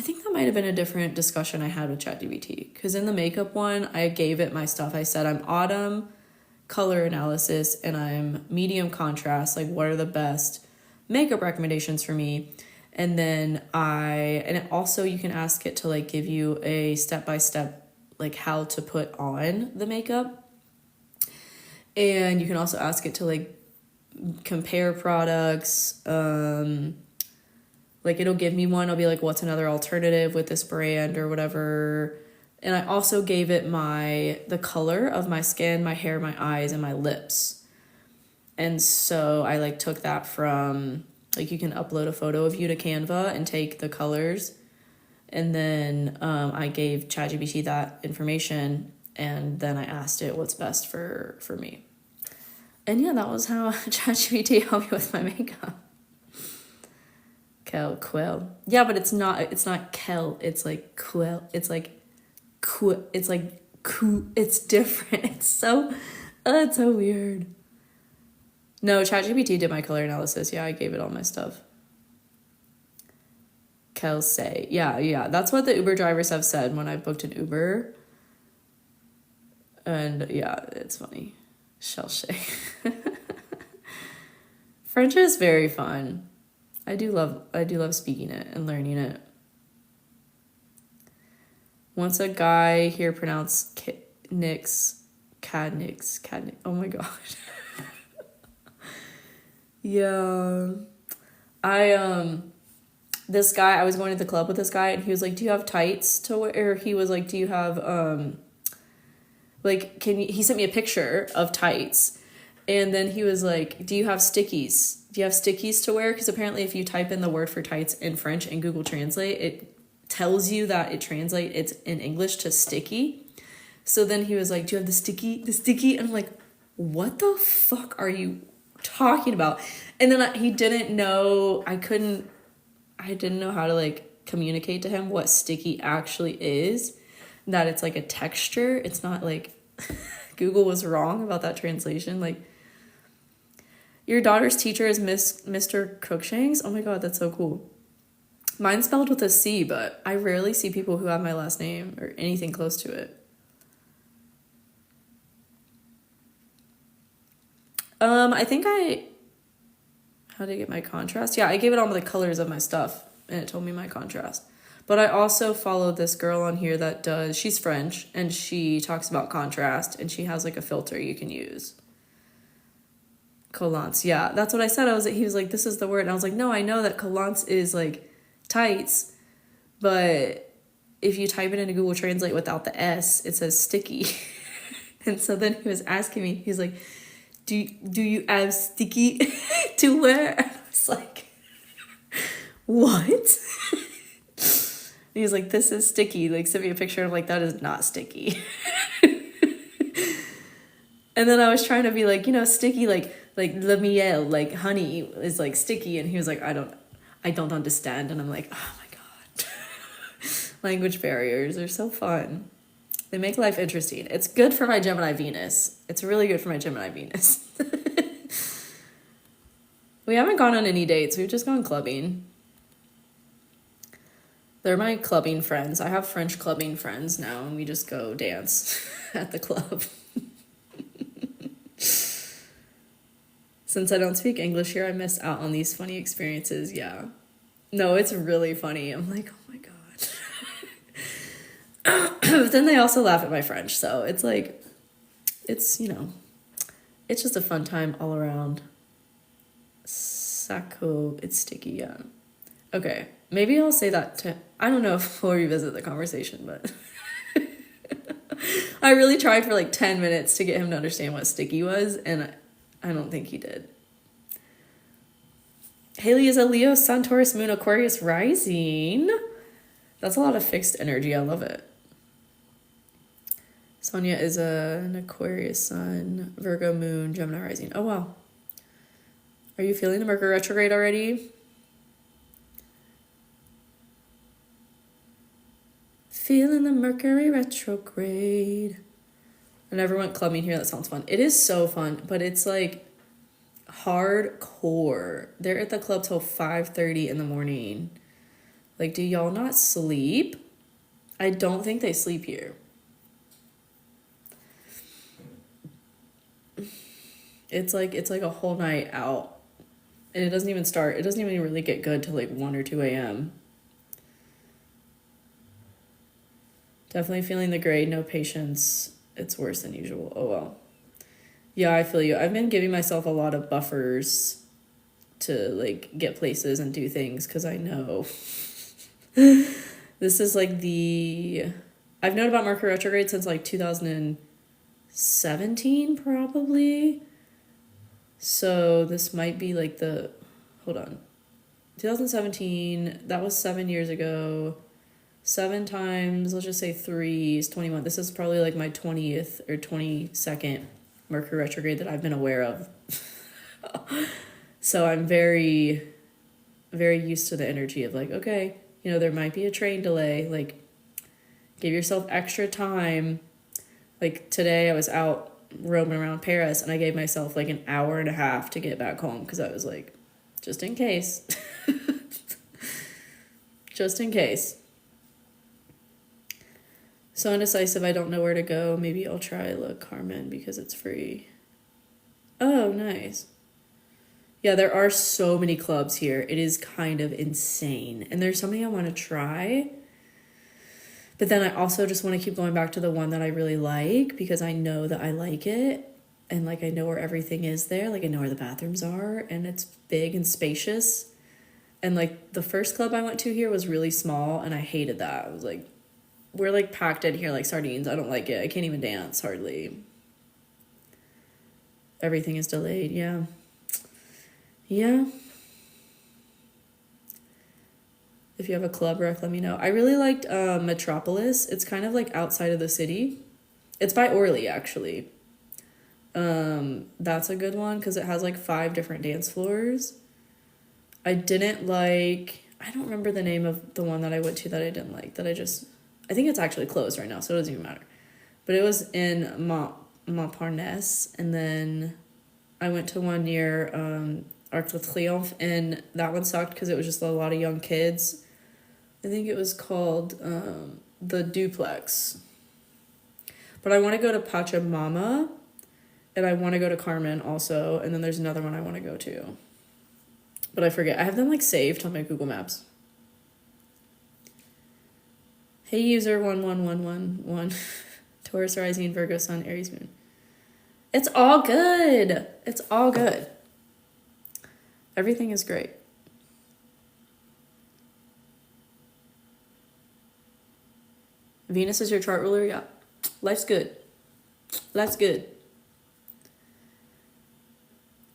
think that might have been a different discussion I had with ChatGPT, because in the makeup one, I gave it my stuff. I said I'm autumn color analysis and I'm medium contrast. Like, what are the best makeup recommendations for me? And then also you can ask it to like give you a step-by-step like how to put on the makeup. And you can also ask it to like compare products. Like it'll give me one. I'll be like, what's another alternative with this brand or whatever. And I also gave it the color of my skin, my hair, my eyes, and my lips. And so I like took that from, like, you can upload a photo of you to Canva and take the colors. And then I gave ChatGPT that information, and then I asked it what's best for me. And yeah, that was how ChatGPT helped me with my makeup. Quill. Yeah, but it's not Kel, it's like Quill. It's like it's different. It's so weird. No, ChatGPT did my color analysis. Yeah, I gave it all my stuff. Kelsey. Yeah. That's what the Uber drivers have said when I booked an Uber. And yeah, it's funny. Kelsey. French is very fun. I do love speaking it and learning it. Once a guy here pronounced Cadnix. Oh my god. Yeah. This guy, I was going to the club with this guy and he was like, do you have tights to wear? Or he was like, do you have, he sent me a picture of tights And then he was like, do you have stickies? Do you have stickies to wear? Because apparently if you type in the word for tights in French in Google Translate, it tells you that it translates it's in English to sticky. So then he was like, do you have the sticky? The sticky? And I'm like, what the fuck are you talking about? And then he didn't know, I didn't know how to like communicate to him what sticky actually is. That it's like a texture. It's not like Google was wrong about that translation. Like, your daughter's teacher is Mr. Cruikshanks? Oh my god, that's so cool. Mine's spelled with a C, but I rarely see people who have my last name or anything close to it. I think how did I get my contrast? Yeah, I gave it all the colors of my stuff, and it told me my contrast. But I also followed this girl on here that she's French, and she talks about contrast, and she has like a filter you can use. Collants, yeah, that's what I said. He was like, this is the word. And I was like, no, I know that collants is like tights, but if you type it into Google Translate without the S, it says sticky. And so then he was asking me, he's like, do you have sticky to wear? And I was like, what? And he was like, this is sticky. Like, send me a picture. I'm like, that is not sticky. And then I was trying to be like, sticky, like le miel, like honey is like sticky. And he was like, I don't understand. And I'm like, oh my God. Language barriers are so fun. They make life interesting. It's good for my Gemini Venus. It's really good for my Gemini Venus. We haven't gone on any dates. We've just gone clubbing. They're my clubbing friends. I have French clubbing friends now, and we just go dance at the club. Since I don't speak English here, I miss out on these funny experiences. Yeah. No, it's really funny. I'm like, oh my God. But then they also laugh at my French. So it's like, it's just a fun time all around. Sacco, it's sticky, yeah. Okay, maybe I'll say that I don't know if we'll revisit the conversation, but I really tried for like 10 minutes to get him to understand what sticky was, and I don't think he did. Haley is a Leo, Sun, Taurus, Moon, Aquarius rising. That's a lot of fixed energy. I love it. Sonia is an Aquarius Sun, Virgo Moon, Gemini rising. Oh, wow. Are you feeling the Mercury retrograde already? Feeling the Mercury retrograde. I never went clubbing here. That sounds fun. It is so fun, but it's like hardcore. They're at the club till 5:30 in the morning. Like, do y'all not sleep? I don't think they sleep here. It's like a whole night out. And it doesn't even really get good till like 1 or 2 a.m. Definitely feeling the grade, no patience. It's worse than usual. Oh well. Yeah, I feel you. I've been giving myself a lot of buffers to like get places and do things because I know this is like I've known about Mercury retrograde since like 2017 probably. So this might be like hold on. 2017, that was 7 years ago. 7 times, let's just say 3 is 21. This is probably like my 20th or 22nd Mercury retrograde that I've been aware of. So I'm very, very used to the energy of like, okay, there might be a train delay. Like, give yourself extra time. Like today I was out roaming around Paris and I gave myself like an hour and a half to get back home because I was like, just in case. Just in case. So indecisive, I don't know where to go. Maybe I'll try La Carmen because it's free. Oh, nice. Yeah, there are so many clubs here. It is kind of insane. And there's something I want to try. But then I also just want to keep going back to the one that I really like because I know that I like it. And like I know where everything is there. Like I know where the bathrooms are. And it's big and spacious. And like the first club I went to here was really small. And I hated that. I was like, we're like packed in here like sardines. I don't like it. I can't even dance hardly. everything is delayed. Yeah. Yeah. If you have a club rec, let me know. I really liked Metropolis. It's kind of like outside of the city. It's by Orly, actually. That's a good one because it has like 5 different dance floors. I don't remember the name of the one that I went to that I didn't like, I think it's actually closed right now, so it doesn't even matter. But it was in Montparnasse, and then I went to one near Arc de Triomphe, and that one sucked because it was just a lot of young kids. I think it was called the Duplex. But I want to go to Pachamama, and I want to go to Carmen also, and then there's another one I want to go to. But I forget. I have them like saved on my Google Maps. Hey user 11111. Taurus rising, Virgo sun, Aries moon. It's all good. It's all good. Everything is great. Venus is your chart ruler? Yeah. Life's good. Life's good.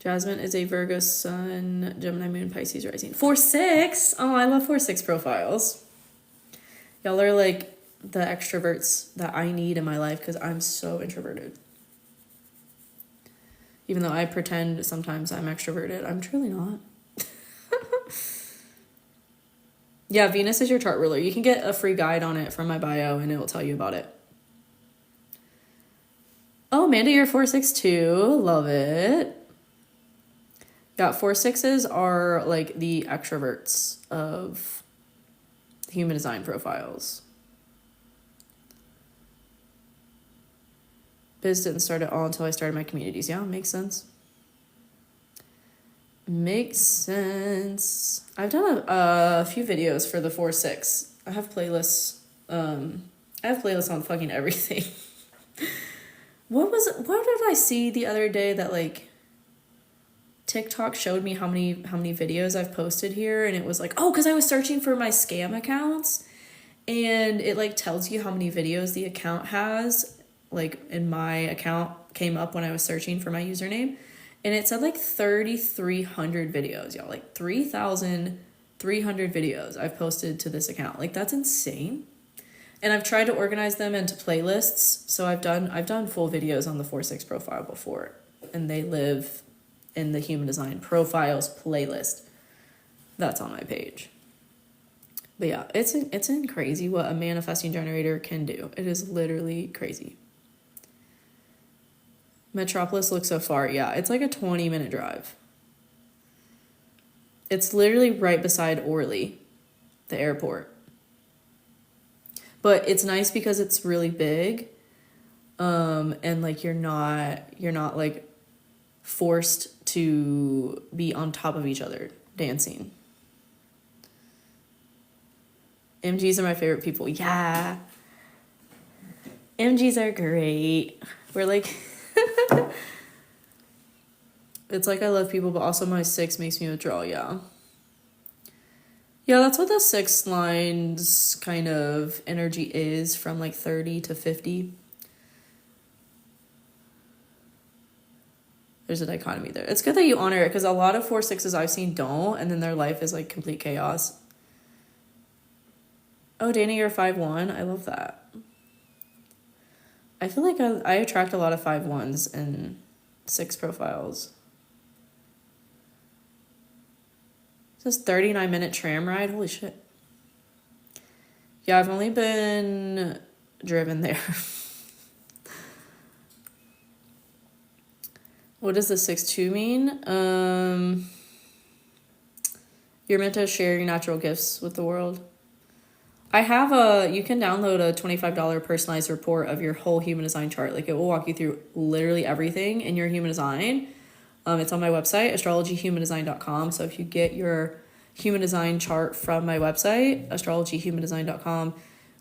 Jasmine is a Virgo sun, Gemini moon, Pisces rising. 4-6. Oh, I love 4-6 profiles. Y'all are like the extroverts that I need in my life because I'm so introverted. Even though I pretend sometimes I'm extroverted, I'm truly not. Yeah, Venus is your chart ruler. You can get a free guide on it from my bio and it will tell you about it. Oh, Amanda, you're 4-6 too. Love it. Yeah, 4-6s are like the extroverts of human design profiles. Biz didn't start at all until I started my communities. Yeah, makes sense. Makes sense. I've done a few videos for the 4-6. I have playlists. On fucking everything. What did I see the other day that like TikTok showed me how many videos I've posted here, and it was like, oh, because I was searching for my scam accounts, and it like tells you how many videos the account has. Like in my account came up when I was searching for my username, and it said like 3,300 videos, y'all. Like 3,300 videos I've posted to this account. Like that's insane. And I've tried to organize them into playlists. So I've done full videos on the 4-6 profile before, and they live in the Human Design Profiles playlist. That's on my page. But yeah, it's crazy what a manifesting generator can do. It is literally crazy. Metropolis looks so far. Yeah, it's like a 20-minute drive. It's literally right beside Orly, the airport. But it's nice because it's really big. And like you're not like forced to be on top of each other dancing. MGs are my favorite people. Yeah. MGs are great. We're like it's like I love people, but also my 6 makes me withdraw. Yeah, that's what the 6 lines kind of energy is, from like 30 to 50. There's a dichotomy there. It's good that you honor it, because a lot of 4-6s I've seen don't, and then their life is like complete chaos. Oh, Dana, you're 5-1. I love that. I feel like I attract a lot of 5-1s in 6 profiles. This 39-minute tram ride. Holy shit. Yeah, I've only been driven there. What does the 6-2 mean? You're meant to share your natural gifts with the world. I have you can download a $25 personalized report of your whole human design chart. Like it will walk you through literally everything in your human design. It's on my website, astrologyhumandesign.com. So if you get your human design chart from my website, astrologyhumandesign.com,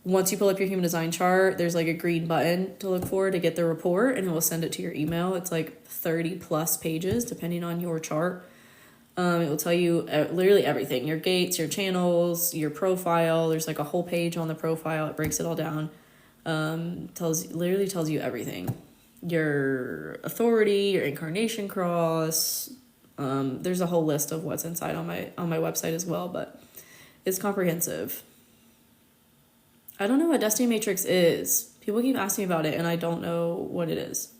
once you pull up your human design chart, there's like a green button to look for to get the report, and it will send it to your email. It's like 30 plus pages depending on your chart. It will tell you literally everything, your gates, your channels, your profile. There's like a whole page on the profile. It breaks it all down. Literally tells you everything. your authority, your incarnation cross. There's a whole list of what's inside on my website as well, but it's comprehensive. I don't know what Destiny Matrix is. People keep asking me about it, and I don't know what it is.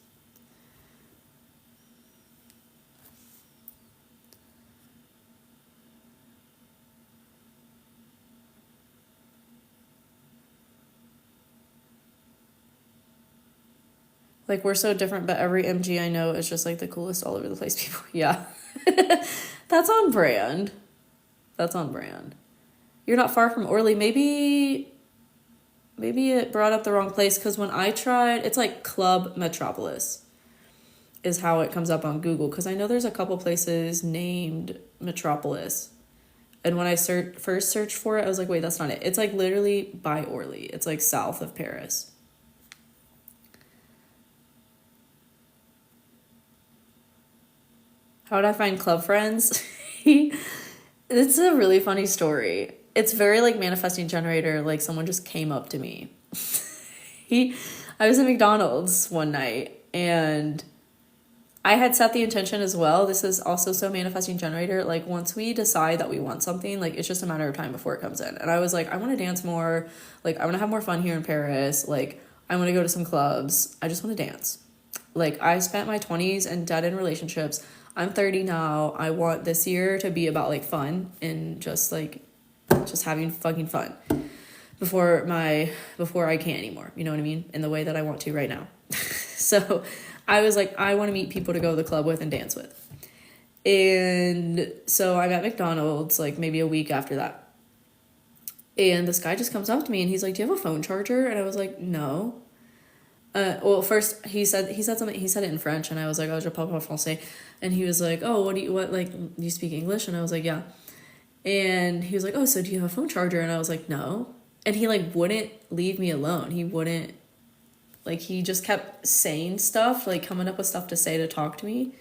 Like, we're so different, but every MG I know is just, like, the coolest all over the place people. Yeah. That's on brand. That's on brand. You're not far from Orly. Maybe it brought up the wrong place, because when I tried, it's like Club Metropolis is how it comes up on Google, because I know there's a couple places named Metropolis. And when I first searched for it, I was like, wait, that's not it. It's, like, literally by Orly. It's, like, south of Paris. How would I find club friends? It's a really funny story. It's very, like, manifesting generator. Like, someone just came up to me. I was at McDonald's one night, and I had set the intention as well. This is also so manifesting generator. Like, once we decide that we want something, like, it's just a matter of time before it comes in. And I was like, I want to dance more. Like, I want to have more fun here in Paris. Like, I want to go to some clubs. I just want to dance. Like, I spent my 20s in dead-end relationships. I'm 30 now. I want this year to be about, like, fun and just having fucking fun before I can't anymore. You know what I mean? In the way that I want to right now. So I was like, I want to meet people to go to the club with and dance with. And so I'm at McDonald's, like, maybe a week after that. And this guy just comes up to me and he's like, do you have a phone charger? And I was like, no. Well, first he said something, he said it in French, and I was like, oh, je parle pas français. And he was like, oh, do you speak English? And I was like, yeah. And he was like, oh, so do you have a phone charger? And I was like, no. And he, like, wouldn't leave me alone. He wouldn't, like, he just kept saying stuff, like, coming up with stuff to say to talk to me.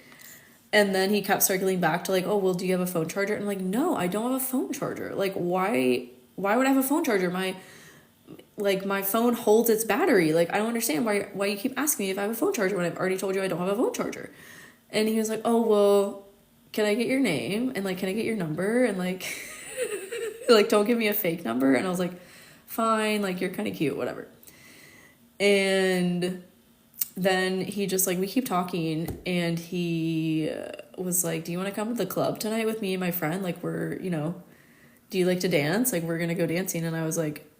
And then he kept circling back to, like, oh, well, do you have a phone charger? And I'm like, no, I don't have a phone charger. Like, why would I have a phone charger? My phone holds its battery. Like, I don't understand why you keep asking me if I have a phone charger when I've already told you I don't have a phone charger. And he was like, oh, well, can I get your name? And, like, can I get your number? And, like, like, don't give me a fake number. And I was like, fine, like, you're kind of cute, whatever. And then he just, like, we keep talking, and he was like, do you want to come to the club tonight with me and my friend? Like, we're, you know, do you like to dance? Like, we're going to go dancing. And I was like,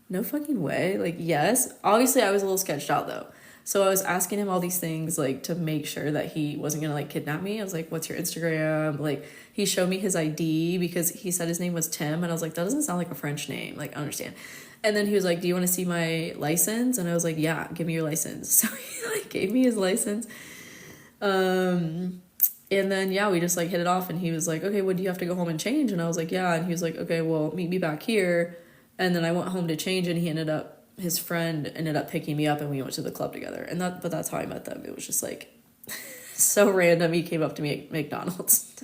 no fucking way. Like, yes. Obviously, I was a little sketched out, though. So I was asking him all these things, like, to make sure that he wasn't going to, like, kidnap me. I was like, what's your Instagram? Like, he showed me his ID because he said his name was Tim. And I was like, that doesn't sound like a French name. Like, I understand. And then he was like, do you want to see my license? And I was like, yeah, give me your license. So he, like, gave me his license. And then, yeah, we just, like, hit it off. And he was like, okay, well, do you have to go home and change? And I was like, yeah. And he was like, okay, well, meet me back here. And then I went home to change, and his friend ended up picking me up, and we went to the club together. But that's how I met them. It was just, like, so random. He came up to me at McDonald's.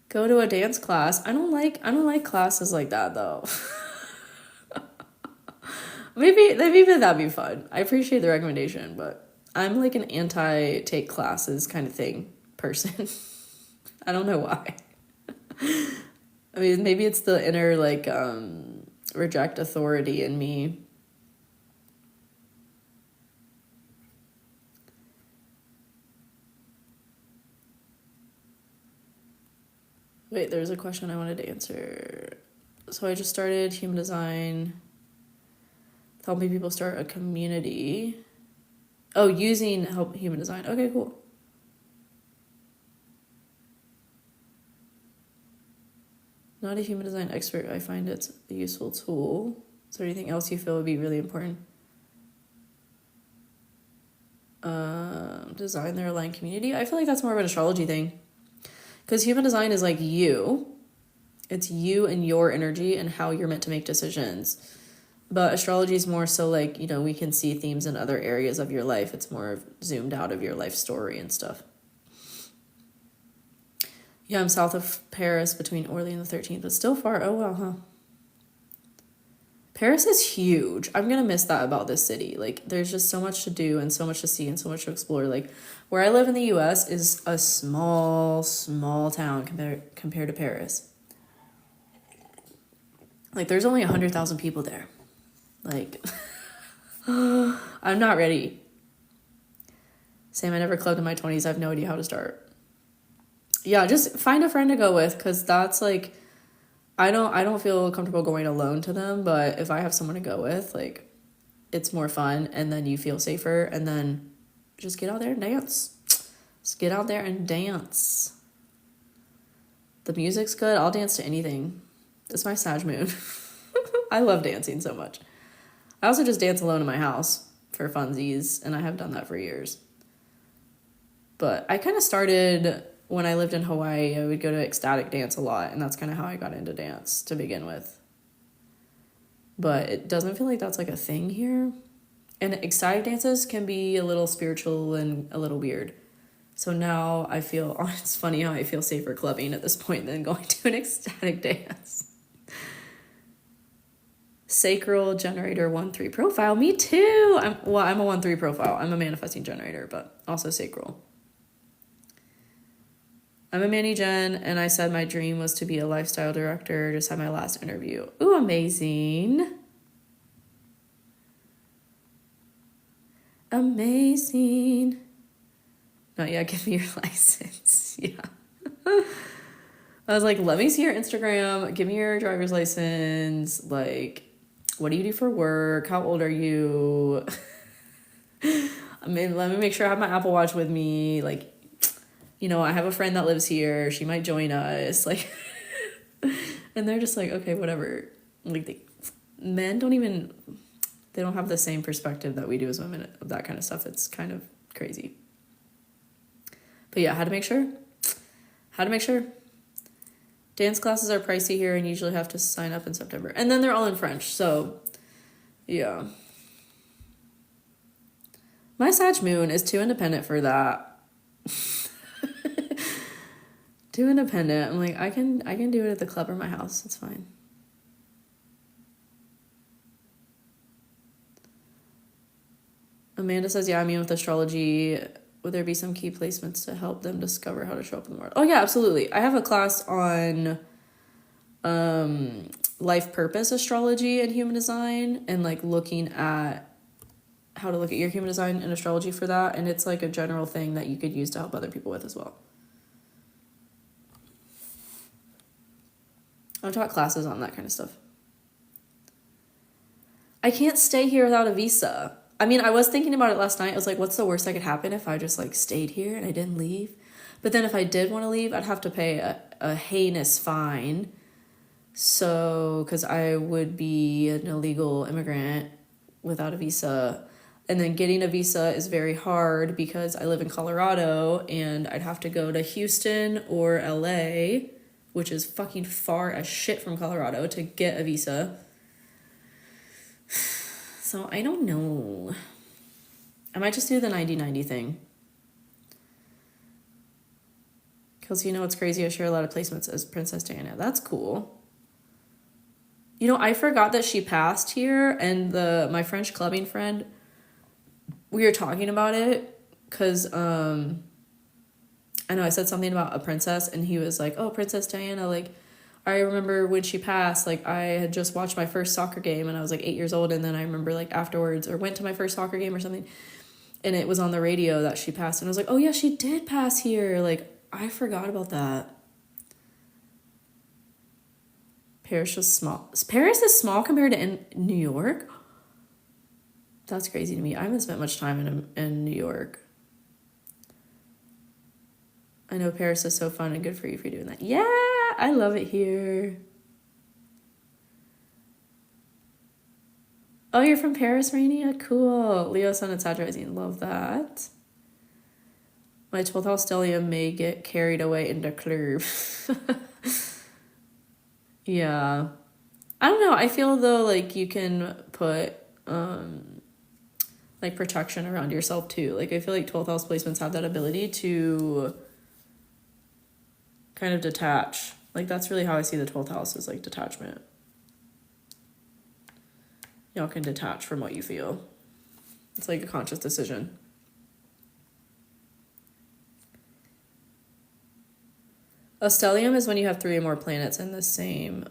Go to a dance class. I don't like classes like that, though. maybe that'd be fun. I appreciate the recommendation, but I'm, like, an anti-take classes kind of thing person. I don't know why. I mean, maybe it's the inner, like, reject authority in me. Wait, there's a question I wanted to answer. So I just started human design, helping people start a community. Oh, using human design. Okay, cool. Not a human design expert. I find it's a useful tool. Is there anything else you feel would be really important? Design their aligned community. I feel like that's more of an astrology thing. Because human design is like you. It's you and your energy and how you're meant to make decisions. But astrology is more so like, you know, we can see themes in other areas of your life. It's more zoomed out of your life story and stuff. Yeah, I'm south of Paris between Orly and the 13th, but still far. Oh, wow, huh? Paris is huge. I'm going to miss that about this city. Like, there's just so much to do and so much to see and so much to explore. Like, where I live in the U.S. is a small, small town compared to Paris. Like, there's only 100,000 people there. Like, I'm not ready. Same, I never clubbed in my 20s. I have no idea how to start. Yeah, just find a friend to go with, because that's like, I don't feel comfortable going alone to them, but if I have someone to go with, like, it's more fun, and then you feel safer, and then just get out there and dance. Just get out there and dance. The music's good. I'll dance to anything. It's my Sag moon. I love dancing so much. I also just dance alone in my house for funsies, and I have done that for years. But I kind of started when I lived in Hawaii. I would go to ecstatic dance a lot, and that's kind of how I got into dance to begin with. But it doesn't feel like that's like a thing here. And ecstatic dances can be a little spiritual and a little weird. So now I feel, it's funny how I feel safer clubbing at this point than going to an ecstatic dance. Sacral generator 1-3 profile. Me too. I'm a 1-3 profile. I'm a manifesting generator, but also sacral. I'm a Manny Gen, and I said my dream was to be a lifestyle director. Just had my last interview. Ooh, amazing. Amazing. Not yet, give me your license. Yeah. I was like, let me see your Instagram. Give me your driver's license. Like, what do you do for work? How old are you? I mean, let me make sure I have my Apple Watch with me. Like, you know, I have a friend that lives here. She might join us. Like, and they're just like, okay, whatever. Like, men don't even, they don't have the same perspective that we do as women of that kind of stuff. It's kind of crazy. But yeah, how to make sure. Dance classes are pricey here and usually have to sign up in September. And then they're all in French, so yeah. My Sag moon is too independent for that. Too independent. I'm like, I can do it at the club or my house. It's fine. Amanda says, yeah, I mean with astrology, would there be some key placements to help them discover how to show up in the world? Oh yeah, absolutely. I have a class on life purpose astrology and human design, and like looking at how to look at your human design and astrology for that. And it's like a general thing that you could use to help other people with as well. I've taught classes on that kind of stuff. I can't stay here without a visa. I mean, I was thinking about it last night. I was like, what's the worst that could happen if I just like stayed here and I didn't leave? But then if I did want to leave, I'd have to pay a heinous fine. So, because I would be an illegal immigrant without a visa. And then getting a visa is very hard because I live in Colorado and I'd have to go to Houston or LA, which is fucking far as shit from Colorado, to get a visa. So I don't know. I might just do the 90-90 thing. Kelsey, you know what's crazy? I share a lot of placements as Princess Diana. That's cool. You know, I forgot that she passed here, and my French clubbing friend, we were talking about it because I know I said something about a princess, and he was like, oh, Princess Diana, like, I remember when she passed, like, I had just watched my first soccer game, and I was, like, 8 years old, and then I remember, like, afterwards, or went to my first soccer game or something, and it was on the radio that she passed, and I was like, oh, yeah, she did pass here. Like, I forgot about that. Paris is small. Paris is small compared to New York? That's crazy to me. I haven't spent much time in New York. I know Paris is so fun and good for you for doing that. Yeah, I love it here. Oh, you're from Paris, Rainia? Cool. Leo, Sun, and Sag rising. Love that. My 12th house stellium may get carried away into club. Yeah. I don't know. I feel though like you can put like protection around yourself too. Like I feel like 12th house placements have that ability to kind of detach. Like, that's really how I see the 12th house, is like detachment. Y'all can detach from what you feel. It's like a conscious decision. A stellium is when you have 3 or more planets in the same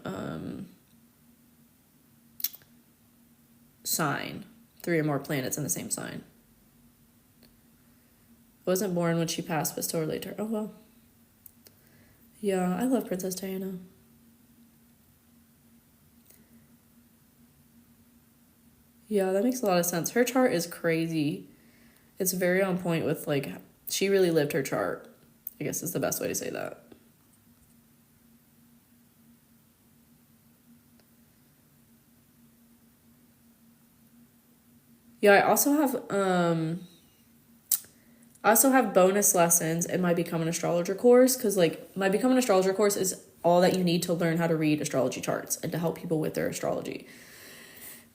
sign. 3 or more planets in the same sign. Wasn't born when she passed, but still relate to her. Oh, well. Yeah, I love Princess Diana. Yeah, that makes a lot of sense. Her chart is crazy. It's very on point with, like, she really lived her chart, I guess is the best way to say that. Yeah, I also have bonus lessons in my Become an Astrologer course, because like my Become an Astrologer course is all that you need to learn how to read astrology charts and to help people with their astrology.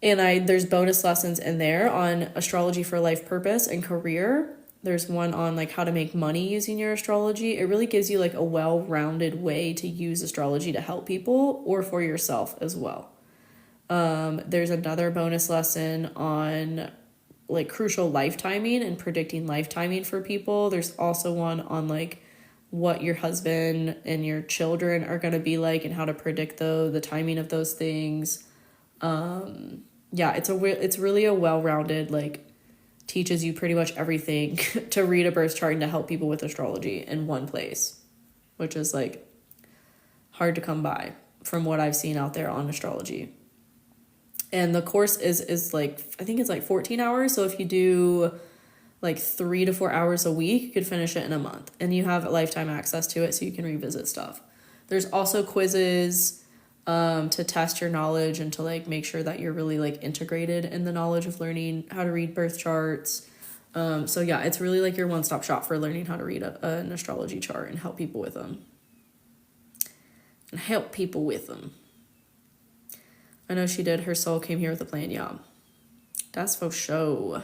And there's bonus lessons in there on astrology for life purpose and career. There's one on like how to make money using your astrology. It really gives you like a well-rounded way to use astrology to help people or for yourself as well. There's another bonus lesson on like crucial life timing and predicting life timing for people. There's also one on like what your husband and your children are going to be like and how to predict the timing of those things. Yeah, it's really a well-rounded, like, teaches you pretty much everything to read a birth chart and to help people with astrology in one place, which is like hard to come by from what I've seen out there on astrology. And the course is like, I think it's like 14 hours. So if you do like 3 to 4 hours a week, you could finish it in a month. And you have lifetime access to it so you can revisit stuff. There's also quizzes to test your knowledge and to like make sure that you're really like integrated in the knowledge of learning how to read birth charts. So yeah, it's really like your one-stop shop for learning how to read an astrology chart and help people with them. I know she did. Her soul came here with a plan. Yeah, that's for sure.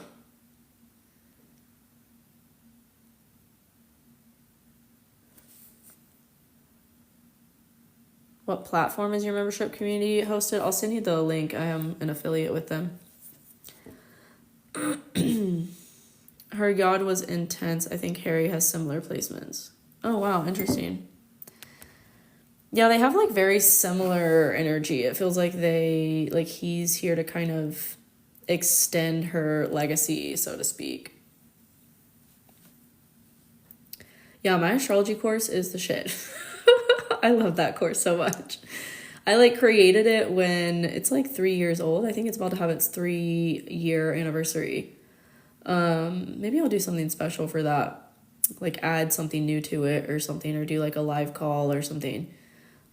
What platform is your membership community hosted? I'll send you the link. I am an affiliate with them. Her god was intense. I think HEREEE has similar placements. Oh, wow. Interesting. Yeah, they have like very similar energy. It feels like he's here to kind of extend her legacy, so to speak. Yeah, my astrology course is the shit. I love that course so much. I like created it when it's like 3 years old. I think it's about to have its 3-year anniversary. Maybe I'll do something special for that. Like add something new to it or something, or do like a live call or something.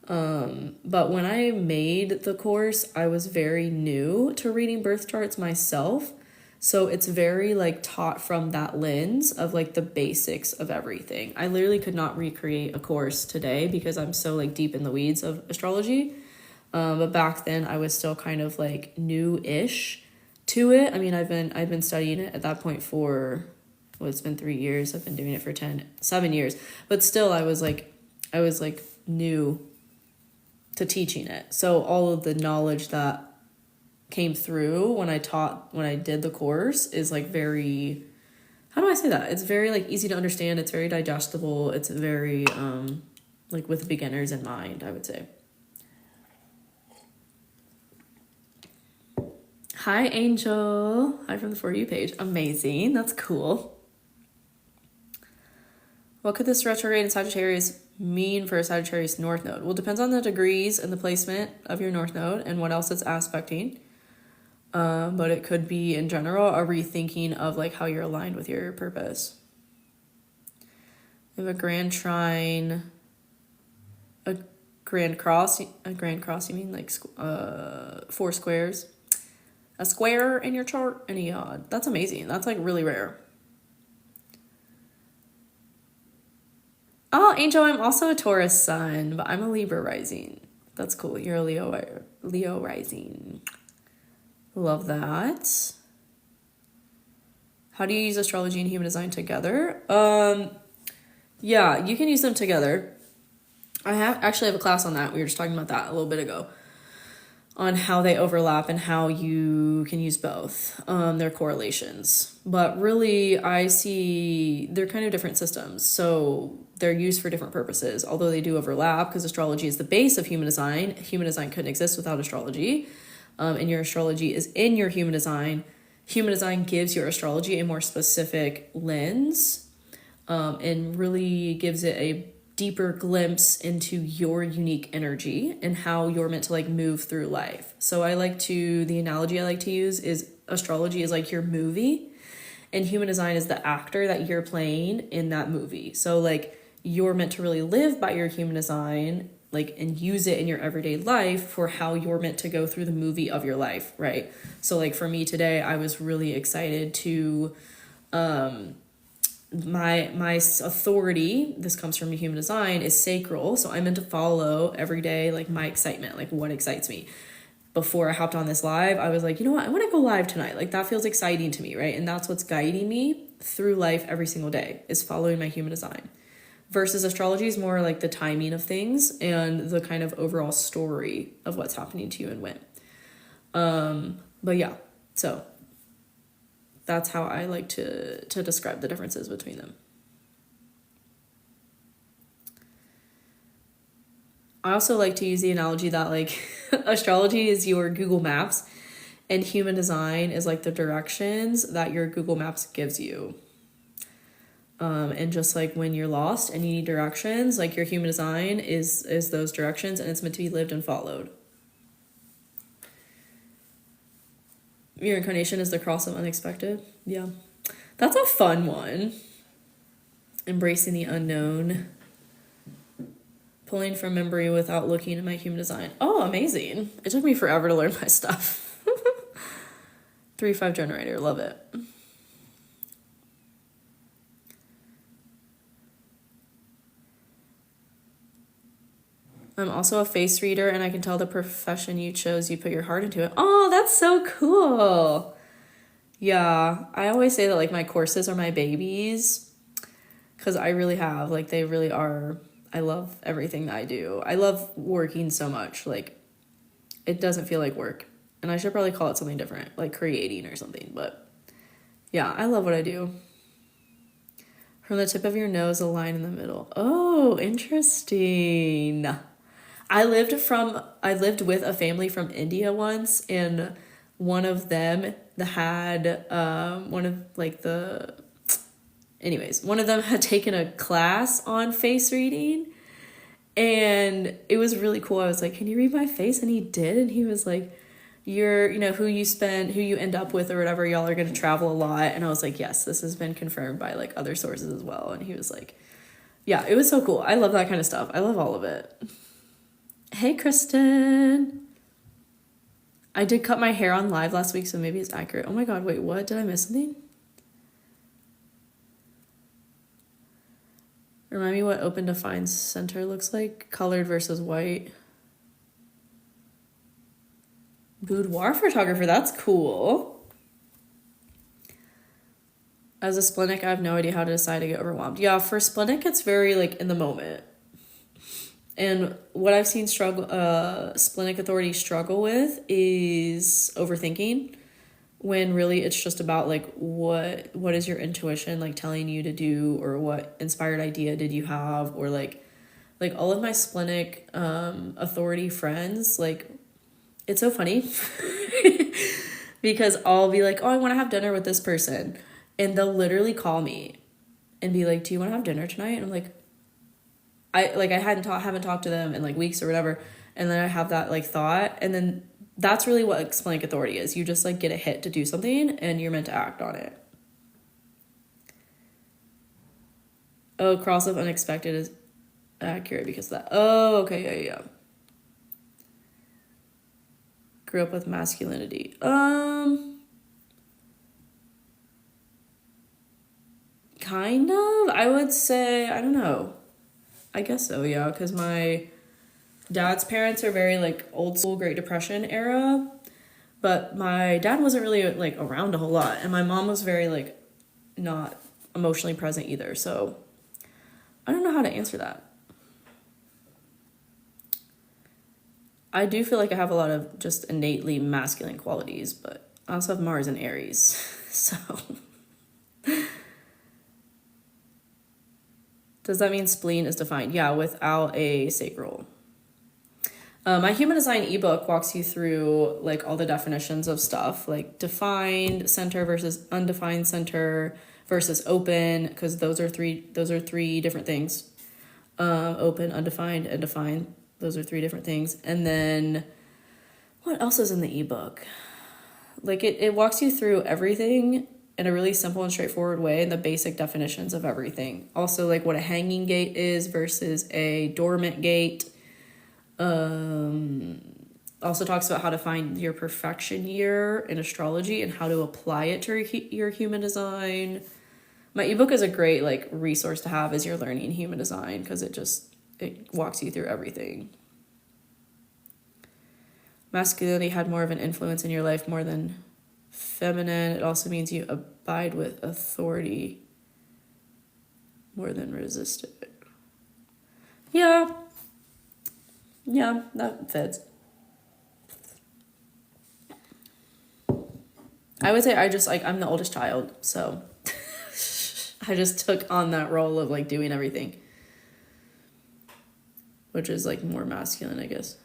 But when I made the course, I was very new to reading birth charts myself. So it's very like taught from that lens of like the basics of everything. I literally could not recreate a course today because I'm so like deep in the weeds of astrology. But back then I was still kind of like new-ish to it. I mean, I've been studying it at that point for, well, it's been 3 years. I've been doing it for 7 years, but still I was like new to teaching it. So all of the knowledge that came through when I did the course is like very, how do I say that? It's very like easy to understand. It's very digestible. It's very like with beginners in mind, I would say. Hi, Angel. Hi from the For You page. Amazing. That's cool. What could this retrograde in Sagittarius mean for a Sagittarius North Node? Well, it depends on the degrees and the placement of your North Node and what else it's aspecting. But it could be, in general, a rethinking of like how you're aligned with your purpose. We have a grand trine, a grand cross. A grand cross, you mean like 4 squares? A square in your chart and a yod. That's amazing. That's like really rare. Oh, Angel, I'm also a Taurus sun, but I'm a Libra rising. That's cool. You're a Leo rising. Love that. How do you use astrology and human design together? Yeah, you can use them together. actually have a class on that. We were just talking about that a little bit ago, on how they overlap and how you can use both, their correlations. But really, I see they're kind of different systems. So they're used for different purposes, although they do overlap because astrology is the base of human design. Human design couldn't exist without astrology. And your astrology is in your human design. Human design gives your astrology a more specific lens, and really gives it a deeper glimpse into your unique energy and how you're meant to like move through life. So the analogy I like to use is astrology is like your movie, and human design is the actor that you're playing in that movie. So like you're meant to really live by your human design, like, and use it in your everyday life for how you're meant to go through the movie of your life, right? So like for me today, I was really excited to my authority, this comes from human design, is sacral. So I'm meant to follow every day like my excitement, like what excites me. Before I hopped on this live, I was like, you know what, I want to go live tonight. Like that feels exciting to me, right? And that's what's guiding me through life every single day, is following my human design. Versus astrology is more like the timing of things and the kind of overall story of what's happening to you and when. But yeah, so that's how I like to describe the differences between them. I also like to use the analogy that like astrology is your Google Maps and human design is like the directions that your Google Maps gives you. And just like when you're lost and you need directions, like your human design is those directions, and it's meant to be lived and followed. Your incarnation is the cross of unexpected. Yeah. That's a fun one. Embracing the unknown. Pulling from memory without looking at my human design. Oh, amazing. It took me forever to learn my stuff. 3-5 generator. Love it. I'm also a face reader, and I can tell the profession you chose, you put your heart into it. Oh, that's so cool. Yeah, I always say that like my courses are my babies, because I really have, like they really are. I love everything that I do. I love working so much. Like it doesn't feel like work, and I should probably call it something different, like creating or something. But yeah, I love what I do. From the tip of your nose, a line in the middle. Oh, interesting. I lived with a family from India once, and one of them had one of them had taken a class on face reading, and it was really cool. I was like, can you read my face? And he did, and he was like, you're, who you end up with or whatever, y'all are going to travel a lot. And I was like, yes, this has been confirmed by like other sources as well. And he was like, yeah, it was so cool. I love that kind of stuff. I love all of it. Hey, Kristen. I did cut my hair on live last week, so maybe it's accurate. Oh my God, wait, what? Did I miss something? Remind me what open defined center looks like. Colored versus white. Boudoir photographer, that's cool. As a splenic, I have no idea how to decide to get overwhelmed. Yeah, for splenic, it's very like in the moment. And what I've seen splenic authority struggle with is overthinking, when really it's just about like what is your intuition like telling you to do, or what inspired idea did you have, or like all of my splenic authority friends, like it's so funny because I'll be like, oh, I want to have dinner with this person, and they'll literally call me and be like, do you want to have dinner tonight? And I'm like, I haven't talked to them in like weeks or whatever, and then I have that like thought, and then that's really what splenic authority is. You just like get a hit to do something, and you're meant to act on it. Oh, cross of unexpected is accurate because of that. Oh, okay, yeah. Grew up with masculinity. Kind of. I would say, I don't know. I guess so, yeah, because my dad's parents are very like old school Great Depression era, but my dad wasn't really like around a whole lot, and my mom was very like not emotionally present either, so I don't know how to answer that. I do feel like I have a lot of just innately masculine qualities, but I also have Mars in Aries. So does that mean spleen is defined? Yeah, without a sacral. My human design ebook walks you through like all the definitions of stuff, like defined center versus undefined center versus open, because those are three different things. Open, undefined, and defined. Those are three different things. And then what else is in the ebook? Like it walks you through everything in a really simple and straightforward way, and the basic definitions of everything. Also, like what a hanging gate is versus a dormant gate. Also talks about how to find your perfection year in astrology and how to apply it to your human design. My ebook is a great like resource to have as you're learning human design, because it walks you through everything. Masculinity had more of an influence in your life more than feminine. It also means you abide with authority more than resist it. Yeah, that fits. I would say I'm the oldest child, so I just took on that role of like doing everything, which is like more masculine, I guess.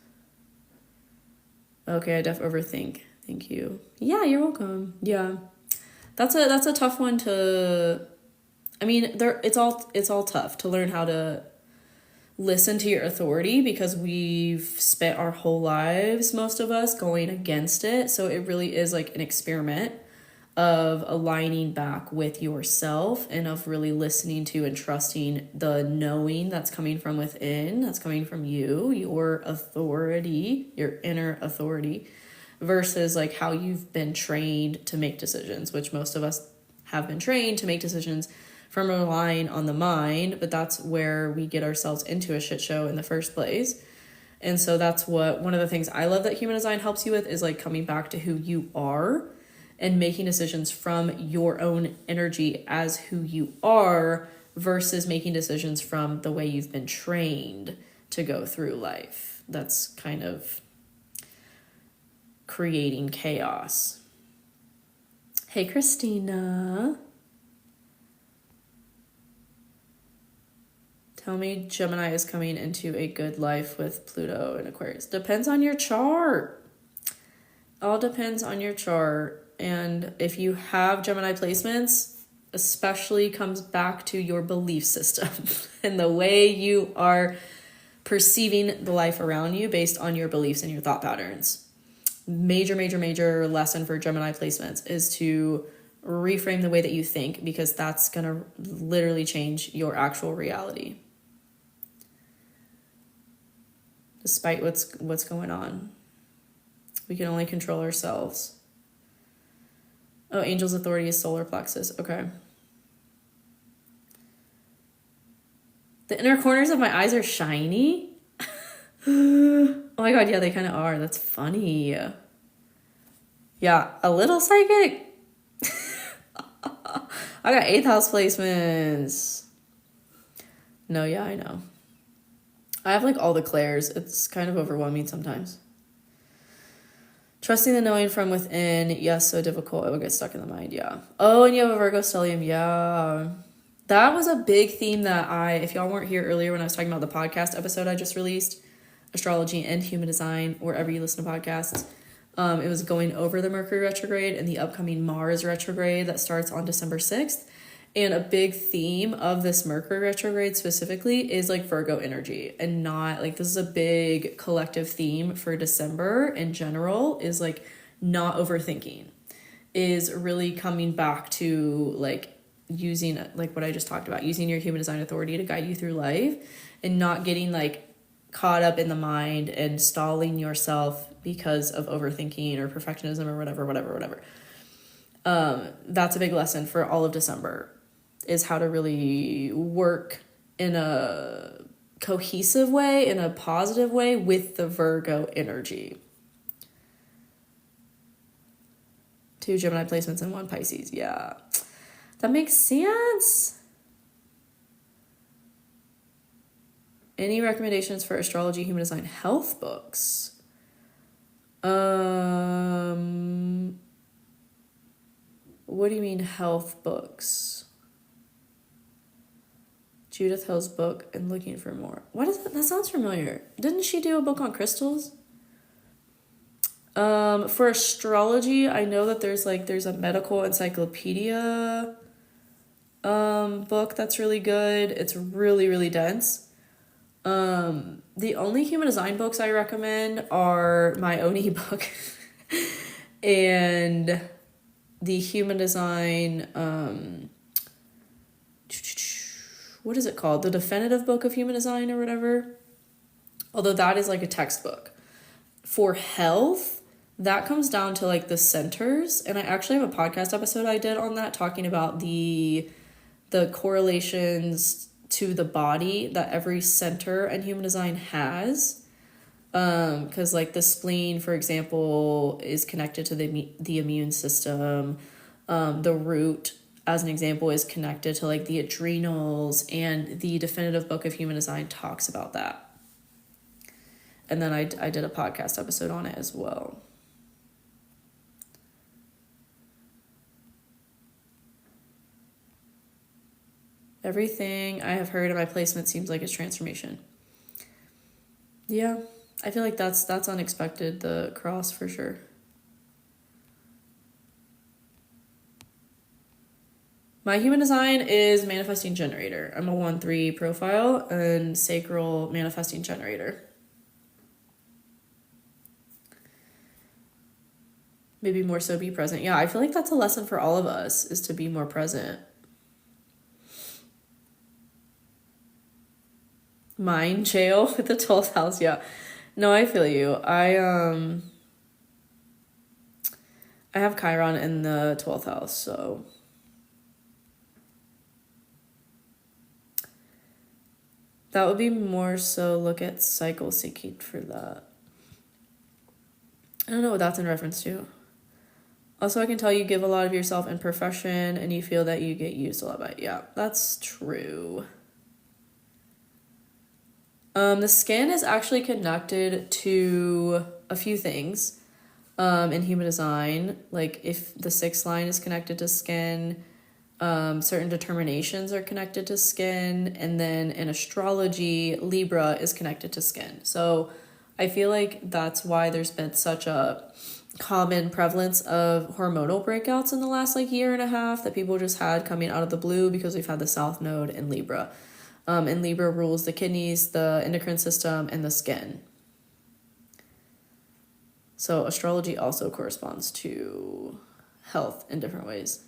Okay, I overthink. Thank you. Yeah, you're welcome. Yeah, that's a tough one to. I mean, it's all tough to learn how to listen to your authority, because we've spent our whole lives, most of us, going against it. So it really is like an experiment of aligning back with yourself and of really listening to and trusting the knowing that's coming from within, that's coming from you, your authority, your inner authority, versus like how you've been trained to make decisions, which most of us have been trained to make decisions from relying on the mind, but that's where we get ourselves into a shit show in the first place. And so that's one of the things I love that human design helps you with, is like coming back to who you are and making decisions from your own energy as who you are, versus making decisions from the way you've been trained to go through life. That's kind of creating chaos. Hey, Christina. Tell me Gemini is coming into a good life with Pluto and Aquarius. Depends on your chart. All depends on your chart. And if you have Gemini placements, especially comes back to your belief system and the way you are perceiving the life around you based on your beliefs and your thought patterns. Major lesson for Gemini placements is to reframe the way that you think, because that's going to literally change your actual reality. Despite what's going on. We can only control ourselves. Oh, angel's authority is solar plexus. Okay. The inner corners of my eyes are shiny. Oh my god, yeah, they kind of are. That's funny. Yeah, a little psychic. I got 8th house placements. No, yeah, I know. I have like all the clairs. It's kind of overwhelming sometimes. Trusting the knowing from within. Yes, so difficult. It will get stuck in the mind. Yeah. Oh, and you have a Virgo stellium. Yeah. That was a big theme that if y'all weren't here earlier when I was talking about the podcast episode I just released, Astrology and Human Design, wherever you listen to podcasts, it was going over the Mercury Retrograde and the upcoming Mars Retrograde that starts on December 6th. And a big theme of this Mercury retrograde specifically is like Virgo energy, and not like, this is a big collective theme for December in general, is like not overthinking, is really coming back to like using like what I just talked about, using your human design authority to guide you through life and not getting like caught up in the mind and stalling yourself because of overthinking or perfectionism or whatever. That's a big lesson for all of December, is how to really work in a cohesive way, in a positive way with the Virgo energy. 2 Gemini placements and 1 Pisces. Yeah, that makes sense. Any recommendations for astrology, human design, health books? What do you mean health books? Judith Hill's book and looking for more. What is that? That sounds familiar. Didn't she do a book on crystals? For astrology, I know that there's a medical encyclopedia book that's really good. It's really, really dense. The only human design books I recommend are my Oni book and the human design, what is it called? The definitive book of human design or whatever. Although that is like a textbook. For health, that comes down to like the centers. And I actually have a podcast episode I did on that talking about the correlations to the body that every center in human design has. Because like the spleen, for example, is connected to the immune system. The root, as an example, is connected to like the adrenals, and the definitive book of human design talks about that. And then I did a podcast episode on it as well. Everything I have heard in my placement seems like it's transformation. Yeah, I feel like that's unexpected, the cross, for sure. My human design is manifesting generator. I'm a 1-3 profile and sacral manifesting generator. Maybe more so be present. Yeah, I feel like that's a lesson for all of us, is to be more present. Mind jail with the 12th house, yeah. No, I feel you. I have Chiron in the 12th house, so that would be more so look at cycle seeking for that. I don't know what that's in reference to. Also, I can tell you give a lot of yourself in profession and you feel that you get used a lot by it. Yeah, that's true. The skin is actually connected to a few things in human design. Like if the 6th line is connected to skin, certain determinations are connected to skin, and then in astrology, Libra is connected to skin. So I feel like that's why there's been such a common prevalence of hormonal breakouts in the last year and a half that people just had coming out of the blue, because we've had the South Node in Libra. And Libra rules the kidneys, the endocrine system, and the skin. So astrology also corresponds to health in different ways.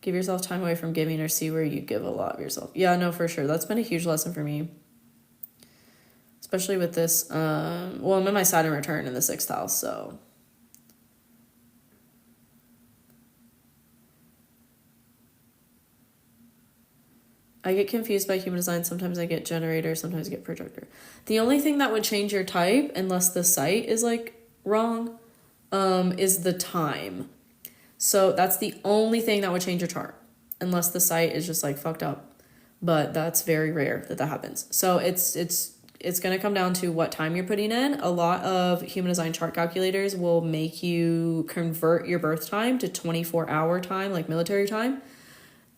Give yourself time away from giving, or see where you give a lot of yourself. Yeah, no, for sure. That's been a huge lesson for me. Especially with this, I'm in my Saturn return in the 6th house, so. I get confused by human design. Sometimes I get generator, sometimes I get projector. The only thing that would change your type, unless the site is wrong, is the time. So that's the only thing that would change your chart, unless the site is just fucked up. But that's very rare that happens. So it's going to come down to what time you're putting in. A lot of human design chart calculators will make you convert your birth time to 24-hour time, like military time.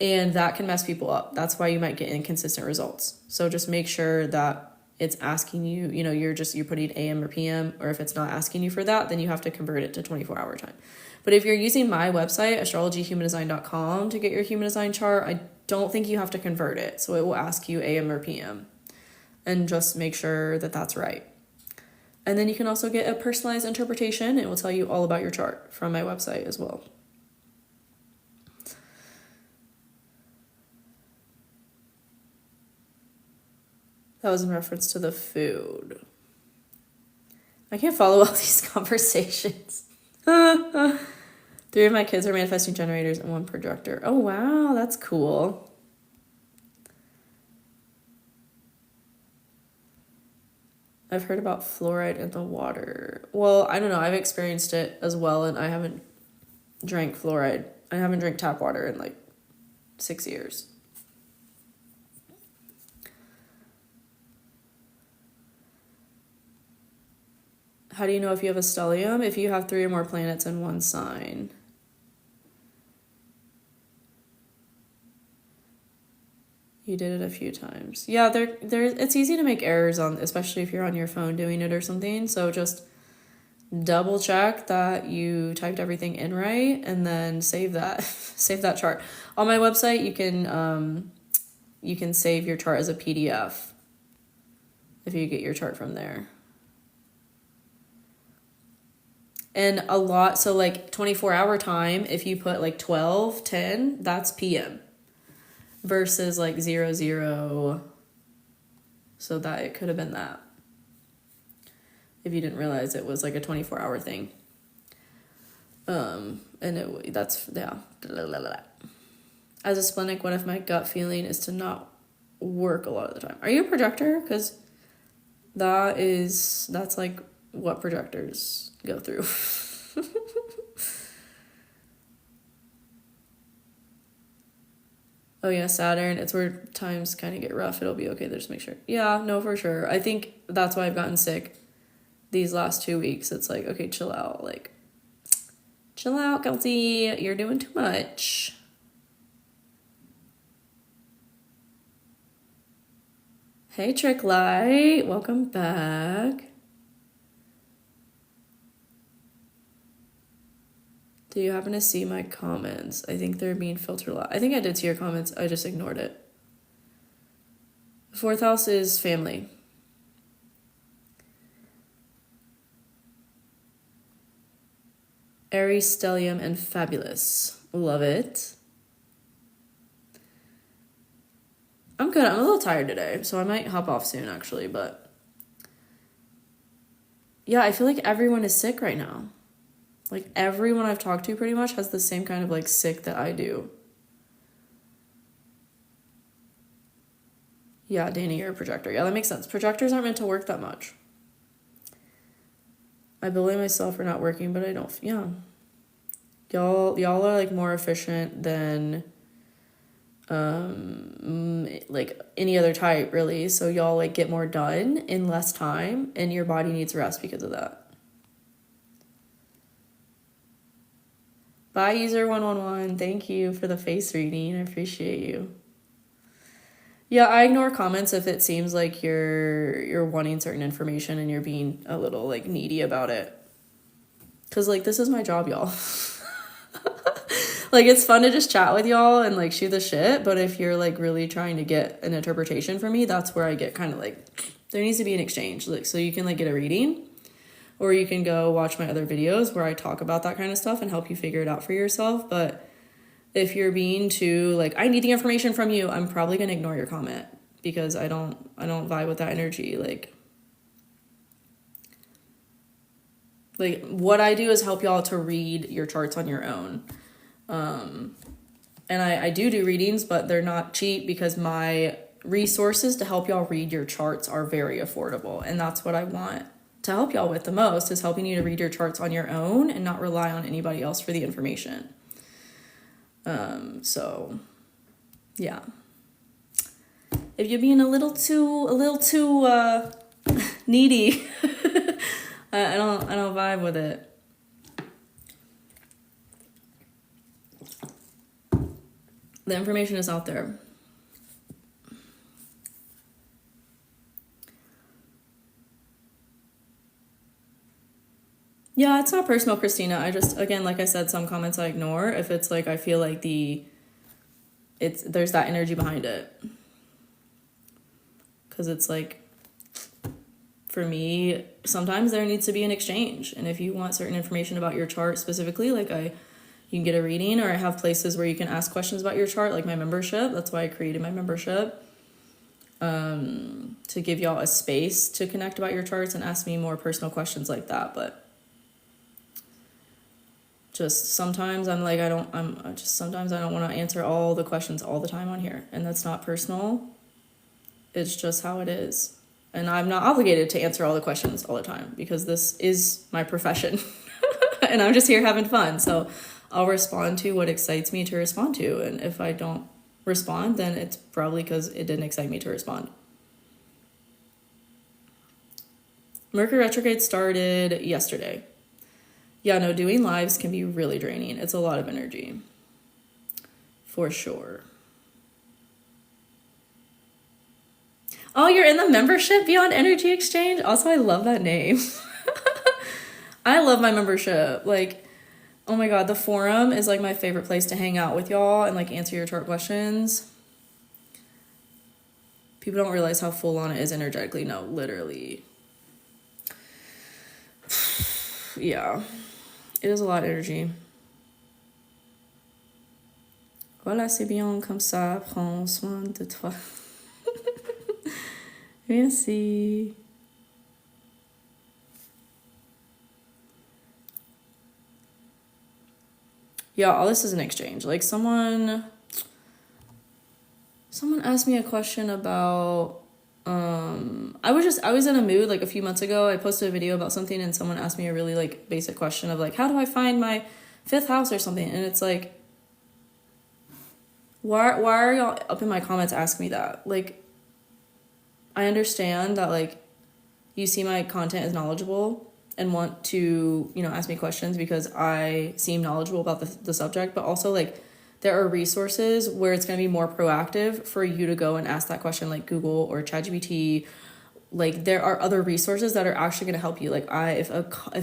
And that can mess people up. That's why you might get inconsistent results. So just make sure that it's asking you, you're putting AM or PM, or if it's not asking you for that, then you have to convert it to 24-hour time. But if you're using my website, astrologyhumandesign.com, to get your human design chart, I don't think you have to convert it. So it will ask you AM or PM. And just make sure that that's right. And then you can also get a personalized interpretation. It will tell you all about your chart from my website as well. That was in reference to the food. I can't follow all these conversations. 3 of my kids are manifesting generators and 1 projector. Oh, wow. That's cool. I've heard about fluoride in the water. Well, I don't know. I've experienced it as well, and I haven't drank fluoride. I haven't drank tap water in 6 years. How do you know if you have a stellium? If you have 3 or more planets in one sign. You did it a few times. Yeah, it's easy to make errors on, especially if you're on your phone doing it or something. So just double check that you typed everything in right, and then save that save that chart. On my website, you can save your chart as a PDF if you get your chart from there. And a lot, so like 24-hour time, if you put like 12:10, that's PM. Versus like 00, so that it could have been that. If you didn't realize it was like a 24-hour thing. That's, yeah. As a splenic, what if my gut feeling is to not work a lot of the time? Are you a projector? Because that's like what projectors go through. Oh yeah, Saturn, it's where times kind of get rough. It'll be okay. Just make sure. Yeah, no, for sure. I think that's why I've gotten sick these last 2 weeks. It's like, okay, chill out. Like, chill out, Kelsey. You're doing too much. Hey, Trick Light. Welcome back. Do you happen to see my comments? I think they're being filtered a lot. I think I did see your comments. I just ignored it. 4th house is family. Aries, stellium, and fabulous. Love it. I'm good. I'm a little tired today, so I might hop off soon, actually. But yeah, I feel like everyone is sick right now. Like, everyone I've talked to pretty much has the same kind of, like, sick that I do. Yeah, Danny, you're a projector. Yeah, that makes sense. Projectors aren't meant to work that much. I blame myself for not working, but I don't. Yeah. Y'all are, like, more efficient than, like, any other type, really. So y'all, like, get more done in less time, and your body needs rest because of that. Bye, user111. Thank you for the face reading. I appreciate you. Yeah, I ignore comments if it seems like you're wanting certain information and you're being a little, like, needy about it. Because, like, this is my job, y'all. Like, it's fun to just chat with y'all and, like, shoot the shit. But if you're, like, really trying to get an interpretation from me, that's where I get kind of, like, there needs to be an exchange. Like, so you can, like, get a reading. Or you can go watch my other videos where I talk about that kind of stuff and help you figure it out for yourself. But if you're being too, like, I need the information from you, I'm probably going to ignore your comment because I don't vibe with that energy. Like what I do is help y'all to read your charts on your own. And I do readings, but they're not cheap because my resources to help y'all read your charts are very affordable. And that's what I want to help y'all with the most, is helping you to read your charts on your own and not rely on anybody else for the information. So yeah. If you're being a little too needy, I don't vibe with it. The information is out there. Yeah, it's not personal, Christina. I just, again, like I said, some comments I ignore if it's like I feel like there's that energy behind it. Because it's like, for me, sometimes there needs to be an exchange. And if you want certain information about your chart specifically, like you can get a reading, or I have places where you can ask questions about your chart, like my membership. That's why I created my membership. To give y'all a space to connect about your charts and ask me more personal questions like that. But just sometimes sometimes I don't want to answer all the questions all the time on here. And that's not personal. It's just how it is. And I'm not obligated to answer all the questions all the time because this is my profession. And I'm just here having fun. So I'll respond to what excites me to respond to. And if I don't respond, then it's probably because it didn't excite me to respond. Mercury retrograde started yesterday. Yeah, no, doing lives can be really draining. It's a lot of energy. For sure. Oh, you're in the membership Beyond Energy Exchange? Also, I love that name. I love my membership. Like, oh my god, the forum is like my favorite place to hang out with y'all and like answer your chart questions. People don't realize how full on it is energetically. No, literally. Yeah. It is a lot of energy. Voilà, c'est bien comme ça. Prends soin de toi. Merci. Yeah, all this is an exchange. Like someone asked me a question about I was in a mood like a few months ago. I posted a video about something and someone asked me a really like basic question of like, how do I find my 5th house or something? And it's like, why are y'all up in my comments asking me that? Like, I understand that like you see my content as knowledgeable and want to, you know, ask me questions because I seem knowledgeable about the subject, but also like there are resources where it's going to be more proactive for you to go and ask that question, like Google or ChatGPT. Like there are other resources that are actually going to help you. Like if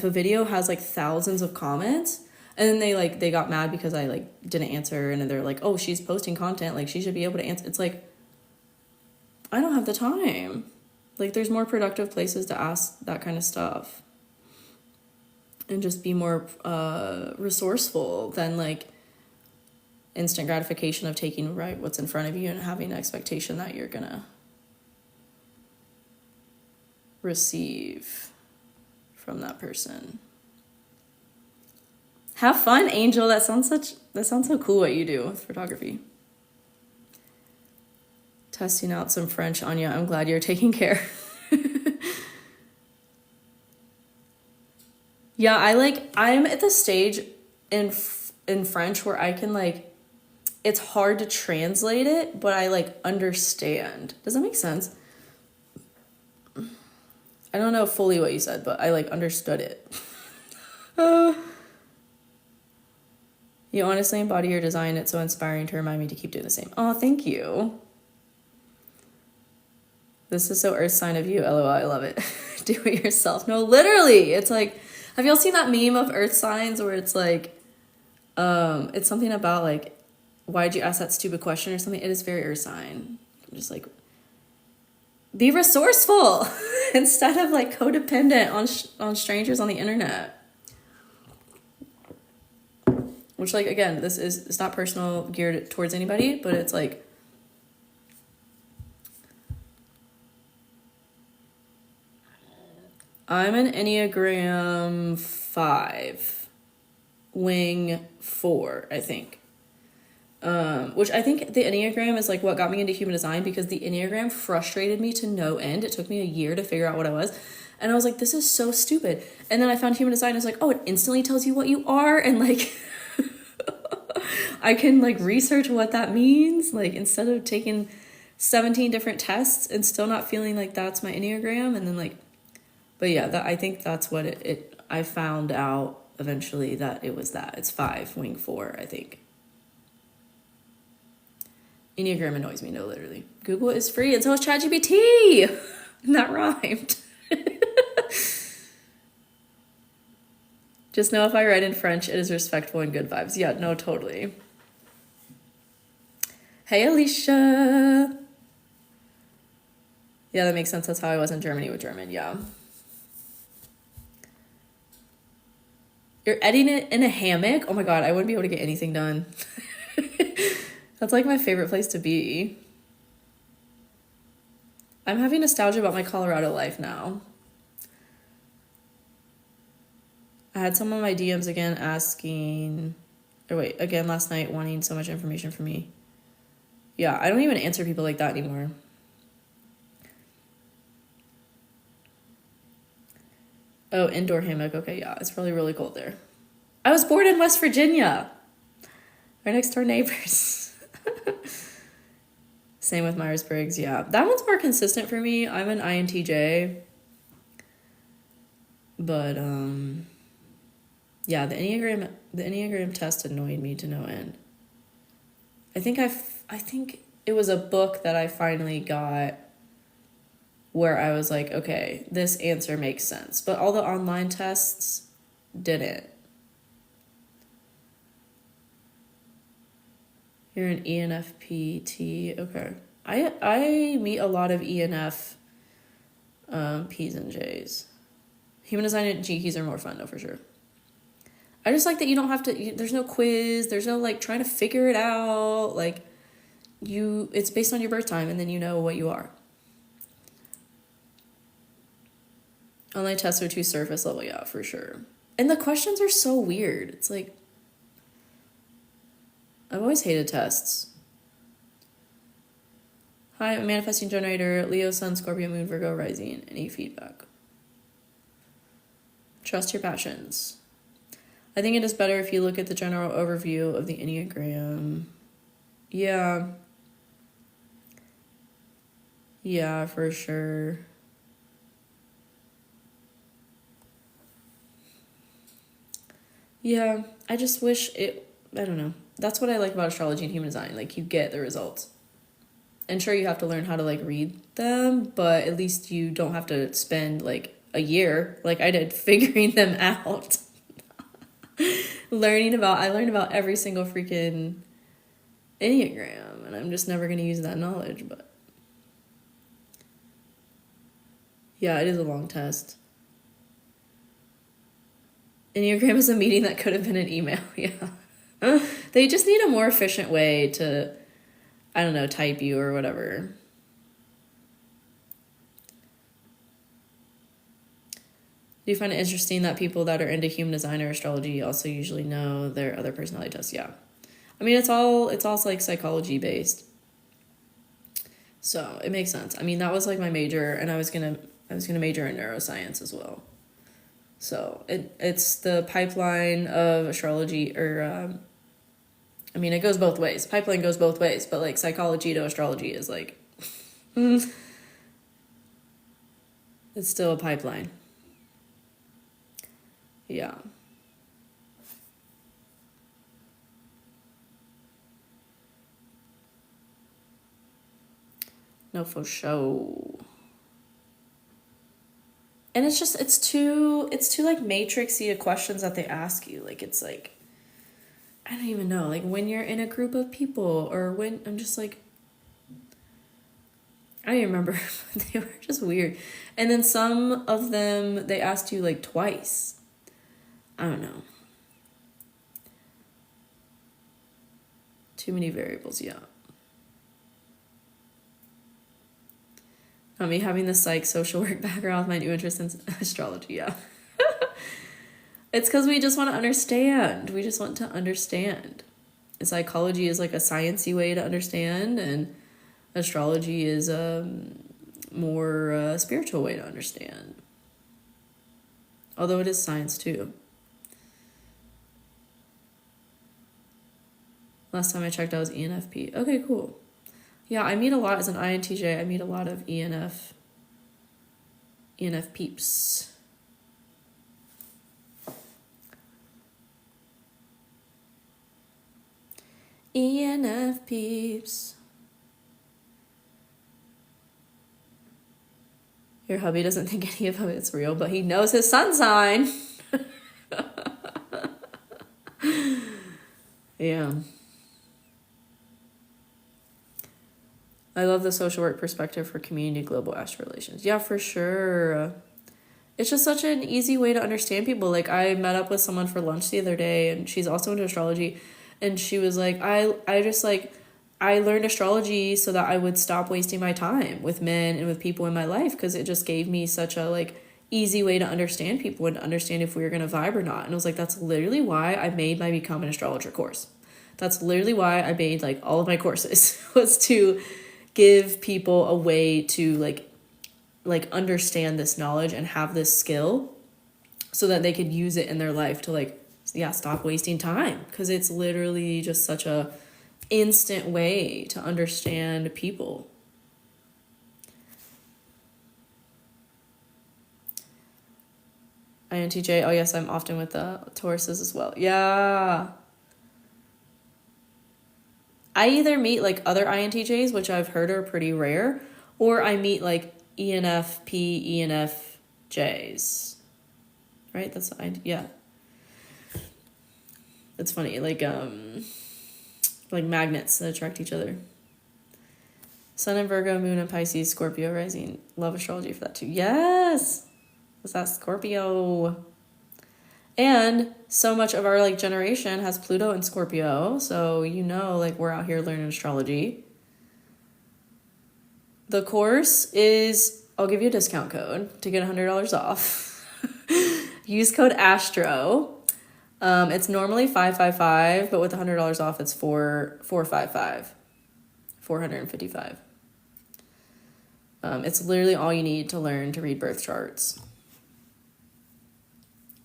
a video has like thousands of comments and then they got mad because I like didn't answer and then they're like, oh, she's posting content, like she should be able to answer. It's like, I don't have the time. Like there's more productive places to ask that kind of stuff and just be more resourceful than like instant gratification of taking right what's in front of you and having an expectation that you're gonna receive from that person. Have fun, Angel. That sounds so cool what you do with photography. Testing out some French, Anya. I'm glad you're taking care. Yeah, I'm at the stage in French where I can like, it's hard to translate it, but I like understand. Does that make sense? I don't know fully what you said, but I like understood it. You honestly embody your design. It's so inspiring to remind me to keep doing the same. Oh, thank you. This is so earth sign of you. LOL, I love it. Do it yourself. No, literally. It's like, have y'all seen that meme of earth signs where it's like, it's something about like, why'd you ask that stupid question or something? It is very earth sign. I'm just like, be resourceful instead of like codependent on strangers on the internet. Which like, again, it's not personal geared towards anybody, but it's like, I'm an Enneagram 5, wing 4, I think. Which I think the Enneagram is like what got me into human design because the Enneagram frustrated me to no end. It took me a year to figure out what I was. And I was like, this is so stupid. And then I found human design. I was like, oh, it instantly tells you what you are. And like, I can like research what that means. Like instead of taking 17 different tests and still not feeling like that's my Enneagram. And then like, but yeah, I think that's what I found out eventually that it was that. It's 5, wing 4, I think. Enneagram annoys me, no, literally. Google is free and so is ChatGPT. And that rhymed. Just know if I write in French, it is respectful and good vibes. Yeah, no, totally. Hey, Alicia. Yeah, that makes sense. That's how I was in Germany with German, yeah. You're editing it in a hammock? Oh my god, I wouldn't be able to get anything done. That's like my favorite place to be. I'm having nostalgia about my Colorado life now. I had some of my DMs again again last night wanting so much information from me. Yeah, I don't even answer people like that anymore. Oh, indoor hammock. Okay, yeah, it's probably really cold there. I was born in West Virginia. Our next door neighbors. Same with Myers-Briggs, yeah. That one's more consistent for me. I'm an INTJ. But yeah, the Enneagram test annoyed me to no end. I think it was a book that I finally got where I was like, okay, this answer makes sense. But all the online tests didn't. You're an ENFP. Okay. I meet a lot of ENF P's and J's. Human design and G keys are more fun though, for sure. I just like that you don't have to, there's no quiz, there's no like trying to figure it out. Like it's based on your birth time and then you know what you are. Online tests are too surface level, yeah, for sure. And the questions are so weird. It's like, I've always hated tests. Hi, I'm a manifesting generator, Leo, Sun, Scorpio, Moon, Virgo, Rising. Any feedback? Trust your passions. I think it is better if you look at the general overview of the Enneagram. Yeah. Yeah, for sure. Yeah, I just wish I don't know. That's what I like about astrology and human design. Like, you get the results. And sure, you have to learn how to, like, read them, but at least you don't have to spend, like, a year, like I did, figuring them out. I learned about every single freaking Enneagram, and I'm just never going to use that knowledge, but yeah, it is a long test. Enneagram is a meeting that could have been an email. Yeah. They just need a more efficient way to, I don't know, type you or whatever. Do you find it interesting that people that are into human design or astrology also usually know their other personality tests? Yeah. I mean, it's all like psychology based. So it makes sense. I mean, that was like my major, and I was gonna major in neuroscience as well. So it's the pipeline of astrology, or I mean, it goes both ways. Pipeline goes both ways, but like psychology to astrology is like, it's still a pipeline. Yeah. No, for sure. And it's too like matrixy questions that they ask you. Like, it's like, I don't even know, like when you're in a group of people, or when I'm just like, I don't even remember. They were just weird. And then some of them, they asked you like twice. I don't know. Too many variables, yeah. Me having the psych social work background with my new interest in astrology, yeah. It's because we just want to understand. We just want to understand. And psychology is like a sciencey way to understand, and astrology is a more spiritual way to understand. Although it is science too. Last time I checked, I was ENFP. Okay, cool. Yeah, I meet a lot as an INTJ. I meet a lot of ENF peeps. ENF peeps. Your hubby doesn't think any of it's real, but he knows his sun sign. Yeah. I love the social work perspective for community global astro relations. Yeah, for sure. It's just such an easy way to understand people. Like, I met up with someone for lunch the other day, and she's also into astrology, and she was like, I learned astrology so that I would stop wasting my time with men and with people in my life, because it just gave me such a like easy way to understand people and to understand if we were going to vibe or not. And I was like, that's literally why I made my Become an Astrologer course. That's literally why I made like all of my courses, was to give people a way to like understand this knowledge and have this skill so that they could use it in their life to like, yeah, stop wasting time, because it's literally just such a instant way to understand people. INTJ. Oh yes, I'm often with the Tauruses as well. Yeah. I either meet like other INTJs, which I've heard are pretty rare, or I meet like ENFP, ENFJs. Right? That's yeah. It's funny, like magnets that attract each other. Sun in Virgo, Moon in Pisces, Scorpio rising. Love astrology for that too. Yes! Was that Scorpio? And so much of our like generation has Pluto in Scorpio, so like we're out here learning astrology. The course is, I'll give you a discount code to get $100 off. Use code ASTRO. It's normally $555, but with $100 off, it's $455. $455. It's literally all you need to learn to read birth charts.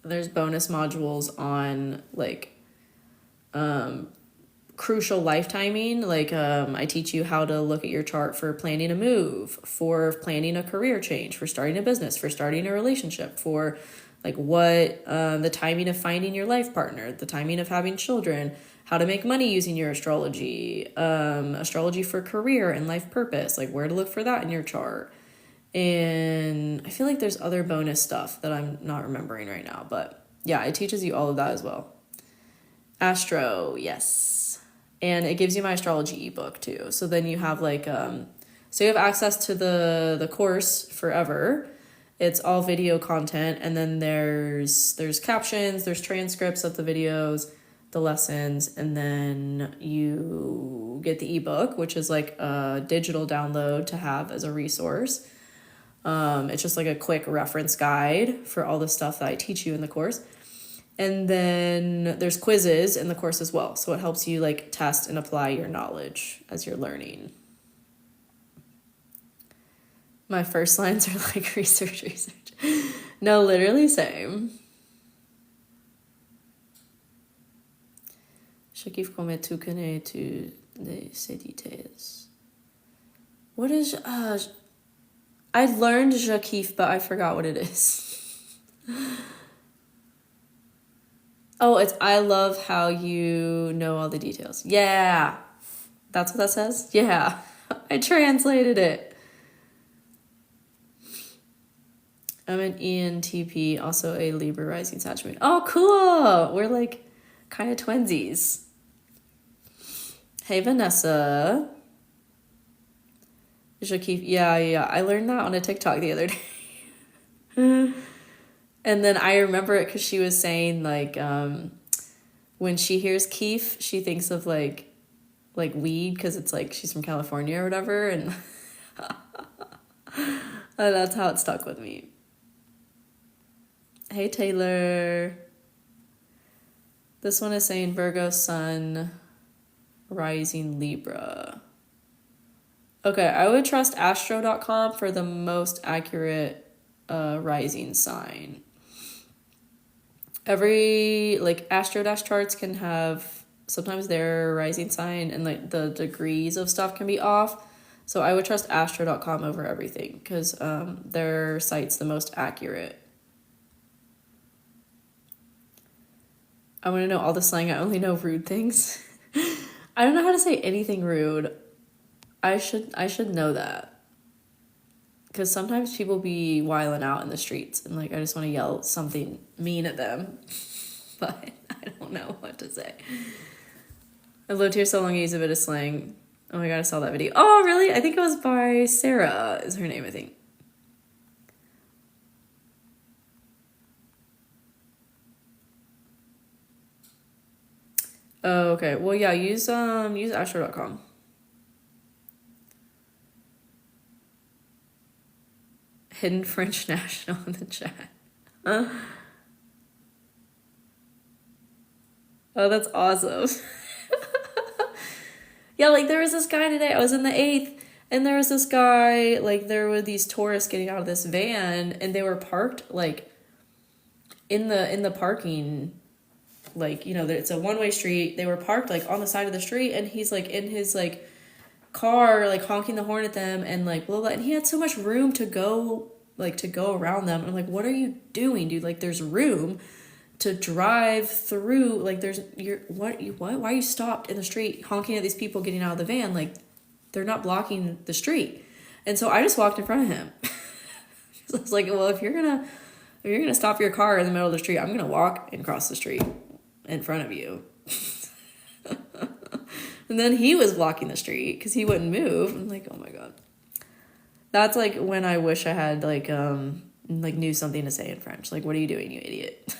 There's bonus modules on like crucial life timing. Like I teach you how to look at your chart for planning a move, for planning a career change, for starting a business, for starting a relationship, for like what the timing of finding your life partner, the timing of having children, how to make money using your astrology, astrology for career and life purpose, like where to look for that in your chart. And I feel like there's other bonus stuff that I'm not remembering right now, but yeah, it teaches you all of that as well. Astro, yes. And it gives you my astrology ebook too. So then you have like, so you have access to the course forever. It's all video content. And then there's captions, there's transcripts of the videos, the lessons, and then you get the ebook, which is like a digital download to have as a resource. It's just like a quick reference guide for all the stuff that I teach you in the course. And then there's quizzes in the course as well. So it helps you like test and apply your knowledge as you're learning. My first lines are like research. No, literally same. Je kiffe comme tu connais tous ces détails. What is... I learned je kiffe, but I forgot what it is. Oh, it's I love how you know all the details. Yeah. That's what that says? Yeah. I translated it. I'm an ENTP, also a Libra rising Sagittarius. Oh, cool. We're like kind of twinsies. Hey, Vanessa. Je kiffe. Yeah. I learned that on a TikTok the other day. And then I remember it because she was saying like when she hears keef, she thinks of like weed because it's like she's from California or whatever, and that's how it stuck with me. Hey Taylor. This one is saying Virgo Sun rising Libra. Okay, I would trust astro.com for the most accurate rising sign. Every like astro dash charts can have sometimes their rising sign and like the degrees of stuff can be off. So I would trust astro.com over everything because their site's the most accurate. I want to know all the slang. I only know rude things. I don't know how to say anything rude. I should know that. Because sometimes people be wilding out in the streets and like I just want to yell something mean at them. But I don't know what to say. I've lived here so long I use a bit of slang. Oh my god, I saw that video. Oh really? I think it was by Sarah is her name, I think. Oh, okay. Well yeah, use astro.com. Hidden French national in the chat. Oh, that's awesome. Yeah, like there was this guy today. I was in the 8th, and there was this guy. Like there were these tourists getting out of this van, and they were parked like in the parking. Like it's a one-way street. They were parked like on the side of the street, and he's like in his like car, like honking the horn at them, and like blah blah. And he had so much room to go like to go around them. I'm like, what are you doing, dude? Like, there's room to drive through. Like, what? Why are you stopped in the street honking at these people getting out of the van? Like, they're not blocking the street. And so I just walked in front of him. So I was like, well, if you're gonna stop your car in the middle of the street, I'm gonna walk and cross the street in front of you. And then he was blocking the street because he wouldn't move. I'm like, oh my God. That's like when I wish I had like knew something to say in French. Like, what are you doing, you idiot?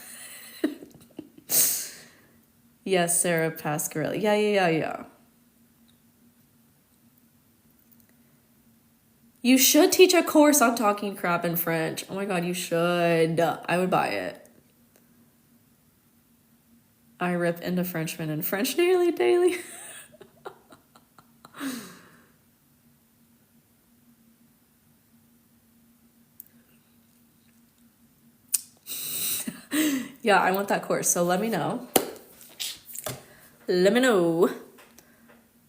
Yes, Sarah Pasquarelli. Yeah. You should teach a course on talking crap in French. Oh my God, you should. I would buy it. I rip into Frenchmen in French nearly daily. Yeah, I want that course. So let me know.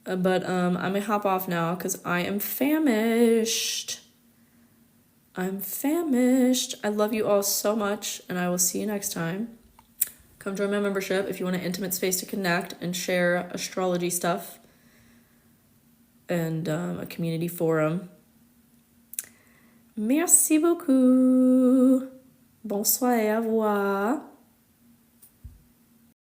But I'm gonna hop off now because I am famished. I love you all so much, and I will see you next time. Come join my membership if you want an intimate space to connect and share astrology stuff, and a community forum. Merci beaucoup. Bonsoir et au revoir.